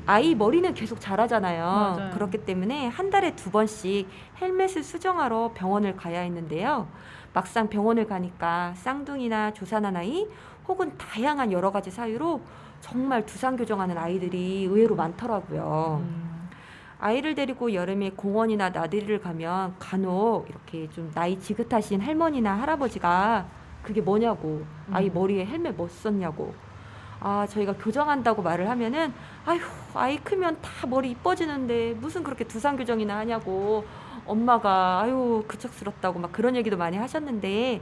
아이 머리는 계속 자라잖아요. 맞아요. 그렇기 때문에 한 달에 2번씩 헬멧을 수정하러 병원을 가야 했는데요. 막상 병원을 가니까 쌍둥이나 조산한 아이 혹은 다양한 여러 가지 사유로 정말 두상 교정하는 아이들이 의외로 많더라고요. 아이를 데리고 여름에 공원이나 나들이를 가면 간혹 이렇게 좀 나이 지긋하신 할머니나 할아버지가 그게 뭐냐고, 아이 머리에 헬멧 뭐 썼냐고, 저희가 교정한다고 말을 하면은 아휴, 아이 크면 다 머리 이뻐지는데 무슨 그렇게 두상 교정이나 하냐고 엄마가 아유 그척스럽다고 막 그런 얘기도 많이 하셨는데,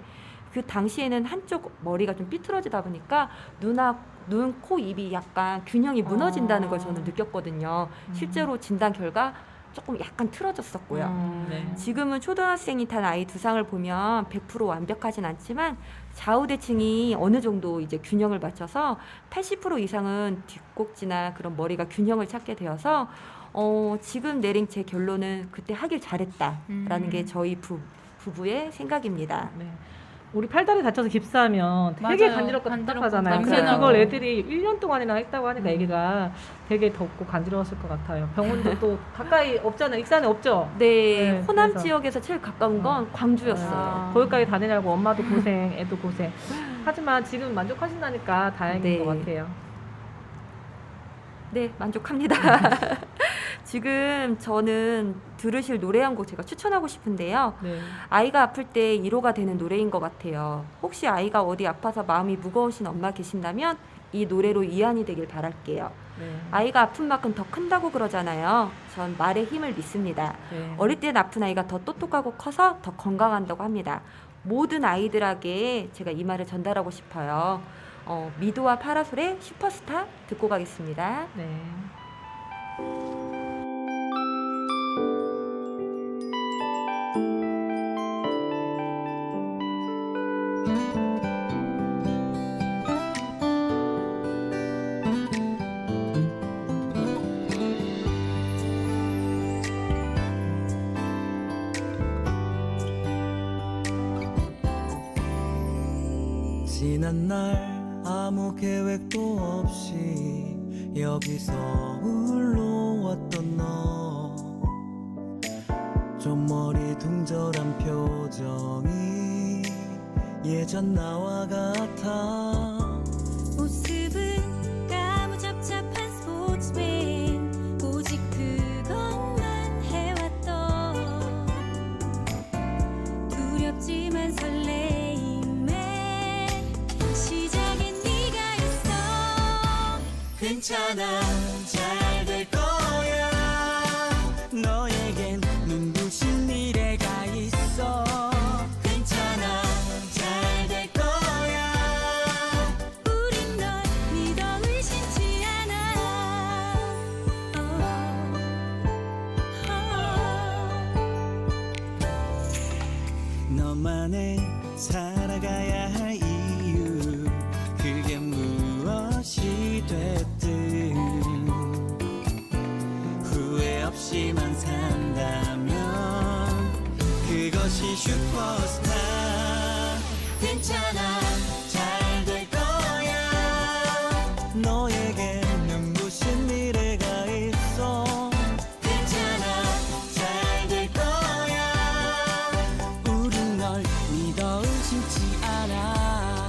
그 당시에는 한쪽 머리가 좀 삐뚤어지다 보니까 눈, 코, 입이 약간 균형이 무너진다는 걸 저는 느꼈거든요. 실제로 진단 결과 조금 약간 틀어졌었고요. 네. 지금은 초등학생이 탄 아이 두상을 보면 100% 완벽하진 않지만 좌우대칭이 어느 정도 이제 균형을 맞춰서 80% 이상은 뒷꼭지나 그런 머리가 균형을 찾게 되어서 지금 내린 제 결론은 그때 하길 잘했다라는 게 저희 부부의 생각입니다. 네. 우리 팔다리 다쳐서 깁스하면 되게 맞아요. 간지럽고 간지럽고 답답하잖아요. 근데 냄새나고. 그걸 애들이 1년 동안이나 했다고 하니까 애기가 되게 덥고 간지러웠을 것 같아요. 병원도 또 가까이 없잖아요. 익산에 없죠? 네, 네, 호남 그래서. 지역에서 제일 가까운 건 광주였어요. 거기까지 다니냐고 엄마도 고생, 애도 고생. 하지만 지금 만족하신다니까 다행인 네. 것 같아요. 네, 만족합니다. 지금 저는 들으실 노래 한 곡 제가 추천하고 싶은데요. 네. 아이가 아플 때 위로가 되는 노래인 것 같아요. 혹시 아이가 어디 아파서 마음이 무거우신 엄마 계신다면 이 노래로 위안이 되길 바랄게요. 네. 아이가 아픈 만큼 더 큰다고 그러잖아요. 전 말의 힘을 믿습니다. 네. 어릴 땐 아픈 아이가 더 똑똑하고 커서 더 건강한다고 합니다. 모든 아이들에게 제가 이 말을 전달하고 싶어요. 미도와 파라솔의 슈퍼스타 듣고 가겠습니다. 네. 지난 날 아무 계획도 없이 여기서 홀로 왔던 너, 좀 머리둥절한 표정이 예전 나와 같아. 모습은 까무잡잡한 스포츠맨, 오직 그것만 해왔던 두렵지만 설레임에 시작엔 네가 있어. 괜찮아, 잘 될 거야. 너에겐 눈부신 미래가 있어. 괜찮아, 잘 될 거야. 우린 널 믿어 의심치 않아. 너만의 살아가야 할 이유, 그게 무엇이 됐든 없이만 산다면 그것이 슈퍼스타. 괜찮아, 잘 될 거야. 너에게 눈부신 미래가 있어. 괜찮아, 잘 될 거야. 우린 널 믿어 의심치 않아.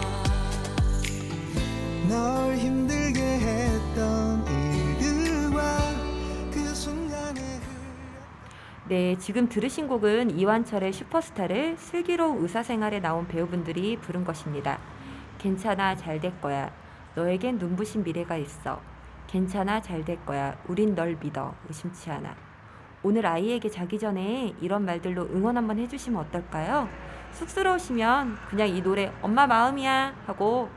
널 힘들게 했던 일들과 그 순간에 네, 지금 들으신 곡은 이완철의 슈퍼스타를 슬기로운 의사생활에 나온 배우분들이 부른 것입니다. 괜찮아, 잘 될 거야. 너에겐 눈부신 미래가 있어. 괜찮아, 잘 될 거야. 우린 널 믿어. 의심치 않아. 오늘 아이에게 자기 전에 이런 말들로 응원 한번 해주시면 어떨까요? 쑥스러우시면 그냥 이 노래 엄마 마음이야 하고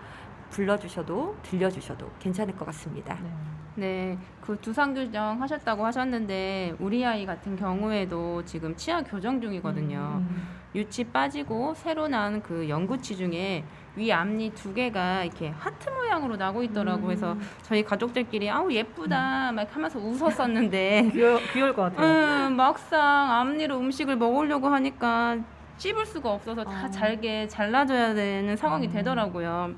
불러주셔도 들려주셔도 괜찮을 것 같습니다. 네, 그 두상 교정 하셨다고 하셨는데 우리 아이 같은 경우에도 지금 치아 교정 중이거든요. 유치 빠지고 새로 난 그 연구치 중에 위 앞니 2개가 이렇게 하트 모양으로 나고 있더라고. 그래서 저희 가족들끼리 아우 예쁘다 막 하면서 웃었었는데 귀여울 것 같아요. 막상 앞니로 음식을 먹으려고 하니까 씹을 수가 없어서 다 잘게 잘라줘야 되는 상황이 되더라고요.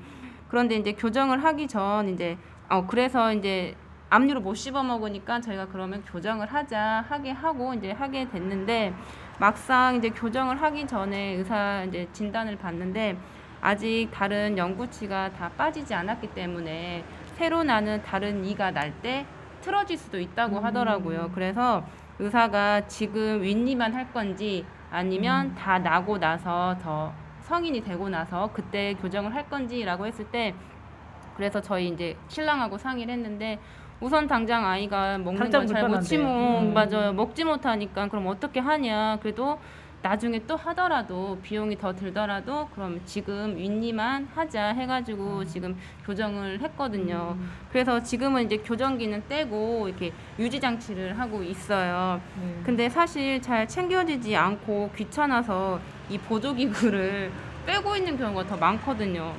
그런데 이제 교정을 하기 전 이제 그래서 이제 앞니로 못 씹어 먹으니까 저희가 그러면 교정을 하게 하고 이제 하게 됐는데 막상 이제 교정을 하기 전에 의사 이제 진단을 받는데 아직 다른 연구치가 다 빠지지 않았기 때문에 새로 나는 다른 이가 날 때 틀어질 수도 있다고 하더라고요. 그래서 의사가 지금 윗니만 할 건지 아니면 다 나고 나서 더 성인이 되고 나서 그때 교정을 할 건지라고 했을 때 그래서 저희 이제 신랑하고 상의를 했는데 우선 당장 아이가 먹는 당장 걸 잘 먹지 불편한데. 맞아요. 먹지 못하니까 그럼 어떻게 하냐. 그래도 나중에 또 하더라도 비용이 더 들더라도 그럼 지금 윗니만 하자 해가지고 지금 교정을 했거든요. 그래서 지금은 이제 교정기는 떼고 이렇게 유지 장치를 하고 있어요. 근데 사실 잘 챙겨지지 않고 귀찮아서 이 보조기구를 빼고 있는 경우가 더 많거든요.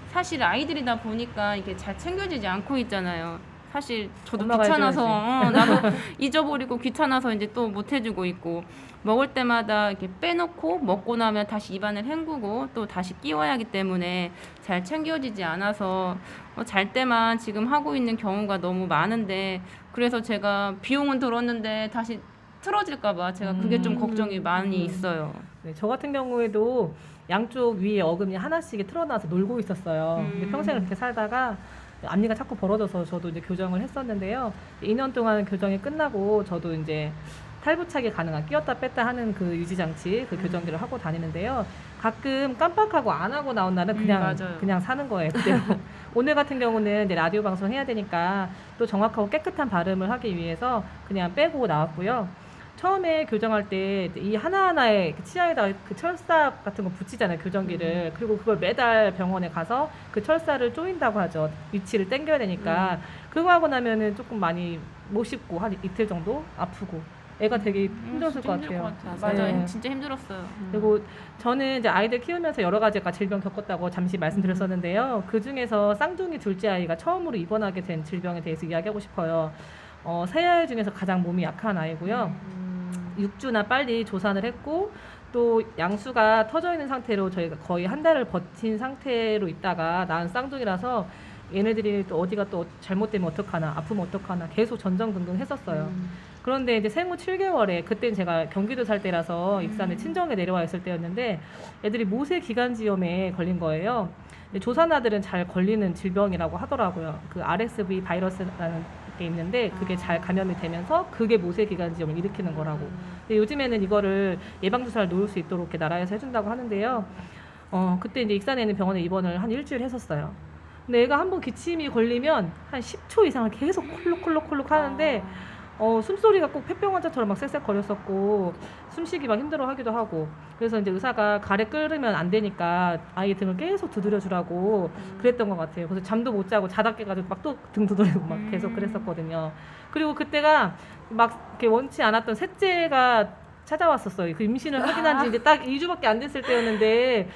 사실 아이들이다 보니까 이게 잘 챙겨지지 않고 있잖아요. 사실 저도 엄마가 귀찮아서 나도 잊어버리고 귀찮아서 이제 또 못 해주고 있고 먹을 때마다 이렇게 빼놓고 먹고 나면 다시 입안을 헹구고 또 다시 끼워야 하기 때문에 잘 챙겨지지 않아서 잘 때만 지금 하고 있는 경우가 너무 많은데 그래서 제가 비용은 들었는데 다시 틀어질까봐 제가 그게 좀 걱정이 많이 있어요. 네, 저 같은 경우에도 양쪽 위에 어금니 하나씩 틀어놔서 놀고 있었어요. 근데 평생을 그렇게 살다가 앞니가 자꾸 벌어져서 저도 이제 교정을 했었는데요. 2년 동안 교정이 끝나고 저도 이제 탈부착이 가능한 끼웠다 뺐다 하는 그 유지장치 그 교정기를 하고 다니는데요. 가끔 깜빡하고 안 하고 나온 날은 맞아요. 그냥 사는 거예요. 그대로. 오늘 같은 경우는 이제 라디오 방송 해야 되니까 또 정확하고 깨끗한 발음을 하기 위해서 그냥 빼고 나왔고요. 처음에 교정할 때 이 하나하나에 치아에다 그 철사 같은 거 붙이잖아요, 교정기를. 그리고 그걸 매달 병원에 가서 그 철사를 조인다고 하죠. 위치를 당겨야 되니까. 그거 하고 나면은 조금 많이 못 씹고 한 이틀 정도 아프고 애가 되게 힘들었을 것 같아요. 맞아요. 네. 진짜 힘들었어요. 그리고 저는 이제 아이들 키우면서 여러 가지 질병 겪었다고 잠시 말씀드렸었는데요. 그 중에서 쌍둥이 둘째 아이가 처음으로 입원하게 된 질병에 대해서 이야기하고 싶어요. 세 아이 중에서 가장 몸이 약한 아이고요. 6주나 빨리 조산을 했고 또 양수가 터져 있는 상태로 저희가 거의 한 달을 버틴 상태로 있다가 낳은 쌍둥이라서 얘네들이 또 어디가 또 잘못되면 어떡하나 아프면 어떡하나 계속 전전긍긍 했었어요. 그런데 이제 생후 7개월에 그때는 제가 경기도 살 때라서 익산에 친정에 내려와 있을 때였는데 애들이 모세 기관지염에 걸린 거예요. 근데 조산아들은 잘 걸리는 질병이라고 하더라고요. 그 RSV 바이러스라는 게 있는데 그게 잘 감염이 되면서 그게 모세 기관지염을 일으키는 거라고. 근데 요즘에는 이거를 예방주사를 놓을 수 있도록 이렇게 나라에서 해준다고 하는데요. 그때 이제 익산에 있는 병원에 입원을 한 일주일 했었어요. 근데 애가 한번 기침이 걸리면 한 10초 이상을 계속 콜록콜록콜록 하는데 숨소리가 꼭 폐병 환자처럼 막 쌕쌕거렸었고 숨쉬기 막 힘들어 하기도 하고 그래서 이제 의사가 가래 끓으면 안 되니까 아이 등을 계속 두드려 주라고 그랬던 것 같아요. 그래서 잠도 못 자고 자다 깨가지고 막 또 등 두드리고 막 계속 그랬었거든요. 그리고 그때가 막 이렇게 원치 않았던 셋째가 찾아왔었어요. 그 임신을 확인한 지 이제 딱 2주밖에 안 됐을 때였는데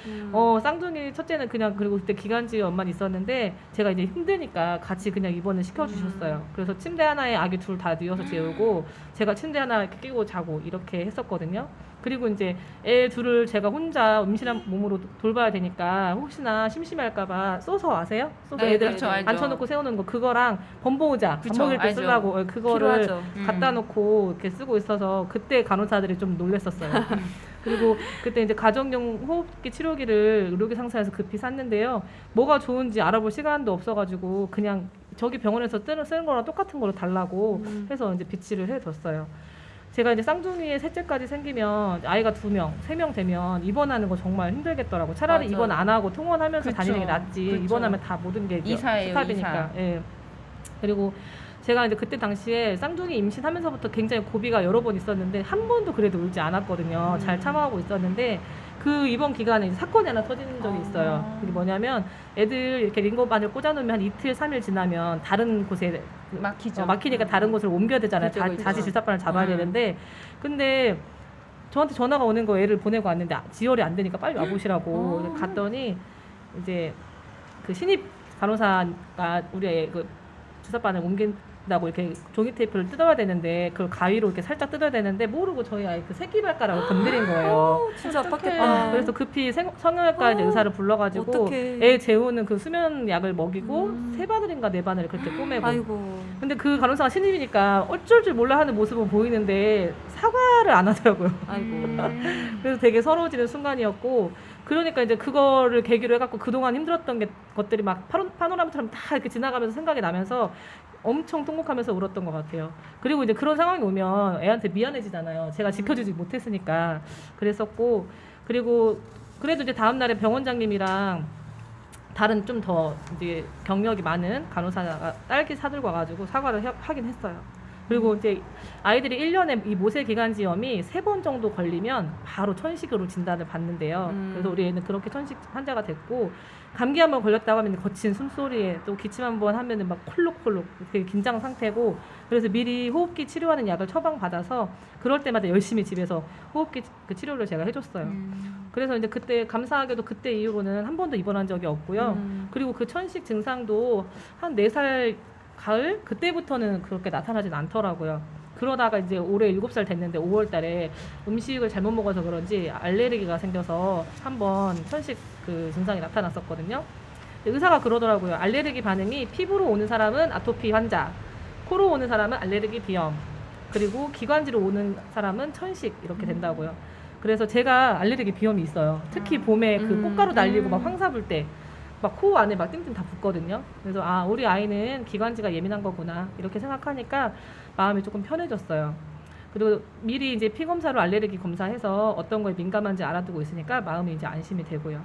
쌍둥이 첫째는 그냥 그리고 그때 기관지 엄만 있었는데 제가 이제 힘드니까 같이 그냥 입원을 시켜주셨어요. 그래서 침대 하나에 아기 둘 다 뉘어서 재우고 제가 침대 하나 이렇게 끼고 자고 이렇게 했었거든요. 그리고 이제 애 둘을 제가 혼자 임신한 몸으로 돌봐야 되니까 혹시나 심심할까봐 소서 아세요? 소서 네, 애들 그렇죠, 알죠. 앉혀놓고 세우는 거 그거랑 범보호자 밥 그쵸, 먹을 때 알죠. 쓰려고 그거를 필요하죠. 갖다 놓고 이렇게 쓰고 있어서 그때 간호사들이 좀 놀랬었어요. 그리고 그때 이제 가정용 호흡기 치료기를 의료기 상사에서 급히 샀는데요. 뭐가 좋은지 알아볼 시간도 없어가지고 그냥 저기 병원에서 쓰는 거랑 똑같은 거로 달라고 해서 이제 비치를 해뒀어요. 제가 이제 쌍둥이의 셋째까지 생기면 아이가 2명, 3명 되면 입원하는 거 정말 힘들겠더라고. 차라리 맞아요. 입원 안 하고 통원하면서 그쵸. 다니는 게 낫지. 그쵸. 입원하면 다 모든 게 이제 이사예요, 스탑이니까. 예. 그리고 제가 이제 그때 당시에 쌍둥이 임신하면서부터 굉장히 고비가 여러 번 있었는데 한 번도 그래도 울지 않았거든요. 잘 참아오고 있었는데 그 입원 기간에 이제 사건이 하나 터진 적이 있어요. 그게 뭐냐면 애들 이렇게 링거반을 꽂아놓으면 한 이틀, 3일 지나면 다른 곳에 막히죠. 막히니까 다른 곳으로 옮겨야 되잖아요. 그죠, 그죠. 다시 주사바늘 잡아야 되는데 근데 저한테 전화가 오는 거 애를 보내고 왔는데 지혈이 안 되니까 빨리 와보시라고 갔더니 이제 그 신입 간호사가 우리 애 그 주사바늘 옮긴다고 이렇게 종이 테이프를 뜯어야 되는데 그걸 가위로 이렇게 살짝 뜯어야 되는데 모르고 저희 아이 그 새끼발가락을 건드린 거예요. 진짜 아팠겠다. 그래서 급히 성형외과 이제 의사를 불러가지고 어떡해. 애 재우는 그 수면 약을 먹이고 3바늘인가 4바늘을 그렇게 꼬매고. 아이고. 근데 그 간호사가 신입이니까 어쩔 줄 몰라 하는 모습은 보이는데 사과를 안 하더라고요. 아이고. 그래서 되게 서러워지는 순간이었고 그러니까 이제 그거를 계기로 해갖고 그동안 힘들었던 것들이 막 파노라마처럼 다 이렇게 지나가면서 생각이 나면서 엄청 통곡하면서 울었던 것 같아요. 그리고 이제 그런 상황이 오면 애한테 미안해지잖아요. 제가 지켜주지 못했으니까 그랬었고 그리고 그래도 이제 다음 날에 병원장님이랑 다른 좀 더 이제 경력이 많은 간호사가 딸기 사들고 와가지고 사과를 하긴 했어요. 그리고 이제 아이들이 1년에 이 모세기관지염이 3번 정도 걸리면 바로 천식으로 진단을 받는데요. 그래서 우리 애는 그렇게 천식 환자가 됐고 감기 한번 걸렸다고 하면 거친 숨소리에 또 기침 한번 하면은 막 콜록콜록 되게 긴장 상태고 그래서 미리 호흡기 치료하는 약을 처방받아서 그럴 때마다 열심히 집에서 호흡기 그 치료를 제가 해줬어요. 그래서 이제 그때 감사하게도 그때 이후로는 한 번도 입원한 적이 없고요. 그리고 그 천식 증상도 한 4살 가을 그때부터는 그렇게 나타나진 않더라고요. 그러다가 이제 올해 7살 됐는데 5월 달에 음식을 잘못 먹어서 그런지 알레르기가 생겨서 한번 천식 그 증상이 나타났었거든요. 의사가 그러더라고요. 알레르기 반응이 피부로 오는 사람은 아토피 환자, 코로 오는 사람은 알레르기 비염, 그리고 기관지로 오는 사람은 천식 이렇게 된다고요. 그래서 제가 알레르기 비염이 있어요. 특히 봄에 그 꽃가루 날리고 막 황사 불 때 막 코 안에 막 띵띵 다 붓거든요. 그래서 아 우리 아이는 기관지가 예민한 거구나 이렇게 생각하니까 마음이 조금 편해졌어요. 그리고 미리 이제 피 검사로 알레르기 검사해서 어떤 거에 민감한지 알아두고 있으니까 마음이 이제 안심이 되고요.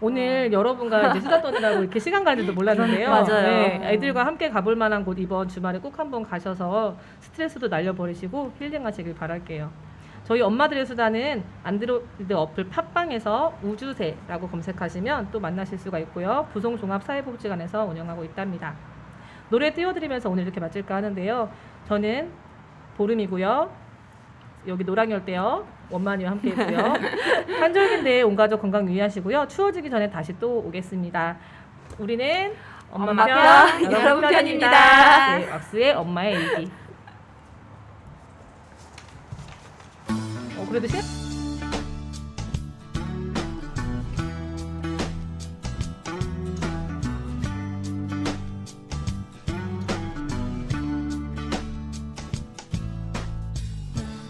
오늘 여러분과 이제 수다 떠느라고 이렇게 시간 가는지도 몰랐는데요. 맞아요. 네, 애들과 함께 가볼 만한 곳 이번 주말에 꼭 한번 가셔서 스트레스도 날려버리시고 힐링하시길 바랄게요. 저희 엄마들의 수다는 안드로이드 어플 팟빵에서 우주새라고 검색하시면 또 만나실 수가 있고요. 부송종합사회복지관에서 운영하고 있답니다. 노래 띄워드리면서 오늘 이렇게 마칠까 하는데요. 저는 보름이고요. 여기 노랑열대요. 원만이와 함께 있고요. 한절기인데 온 가족 건강 유의하시고요. 추워지기 전에 다시 또 오겠습니다. 우리는 엄마 편, 여러분 편입니다. 네, 왁스의 엄마의 일기. 그래도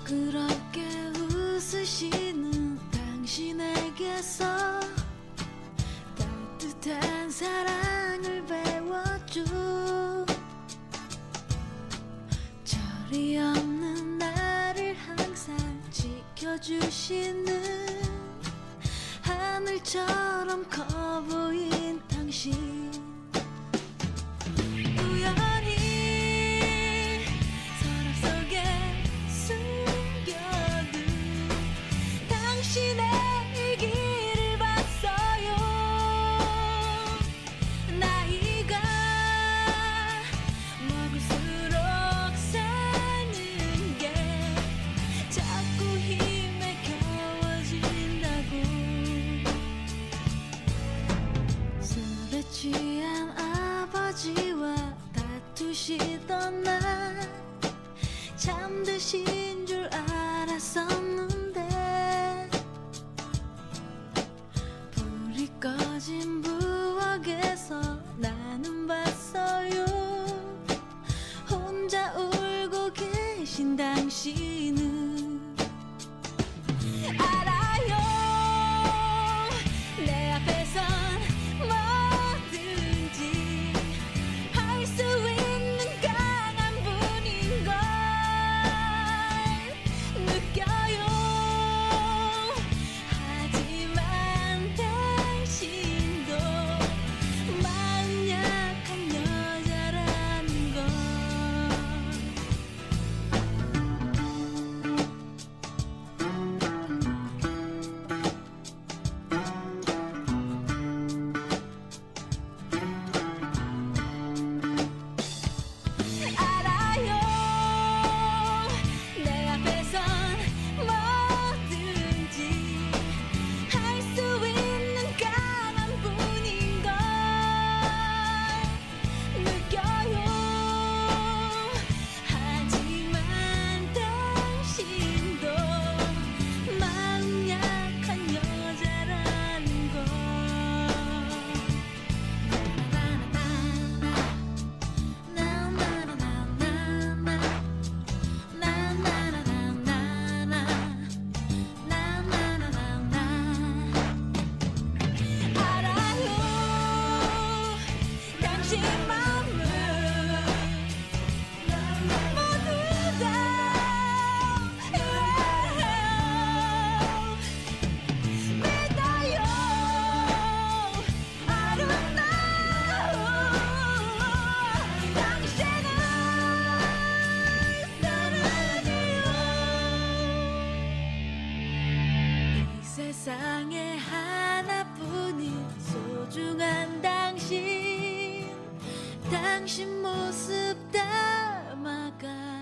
그렇게 웃으시는 당신에게서 따뜻한 사랑을 배웠죠. 절이 없는 나를 항상 지켜주시는 하늘처럼 커 보인 당신. 우연히 서랍 속에 숨겨둔 당신의 일기를 봤어요. 나이가 먹을수록 사는 게 참 세상에 하나뿐인 소중한 당신 모습 담아갈래.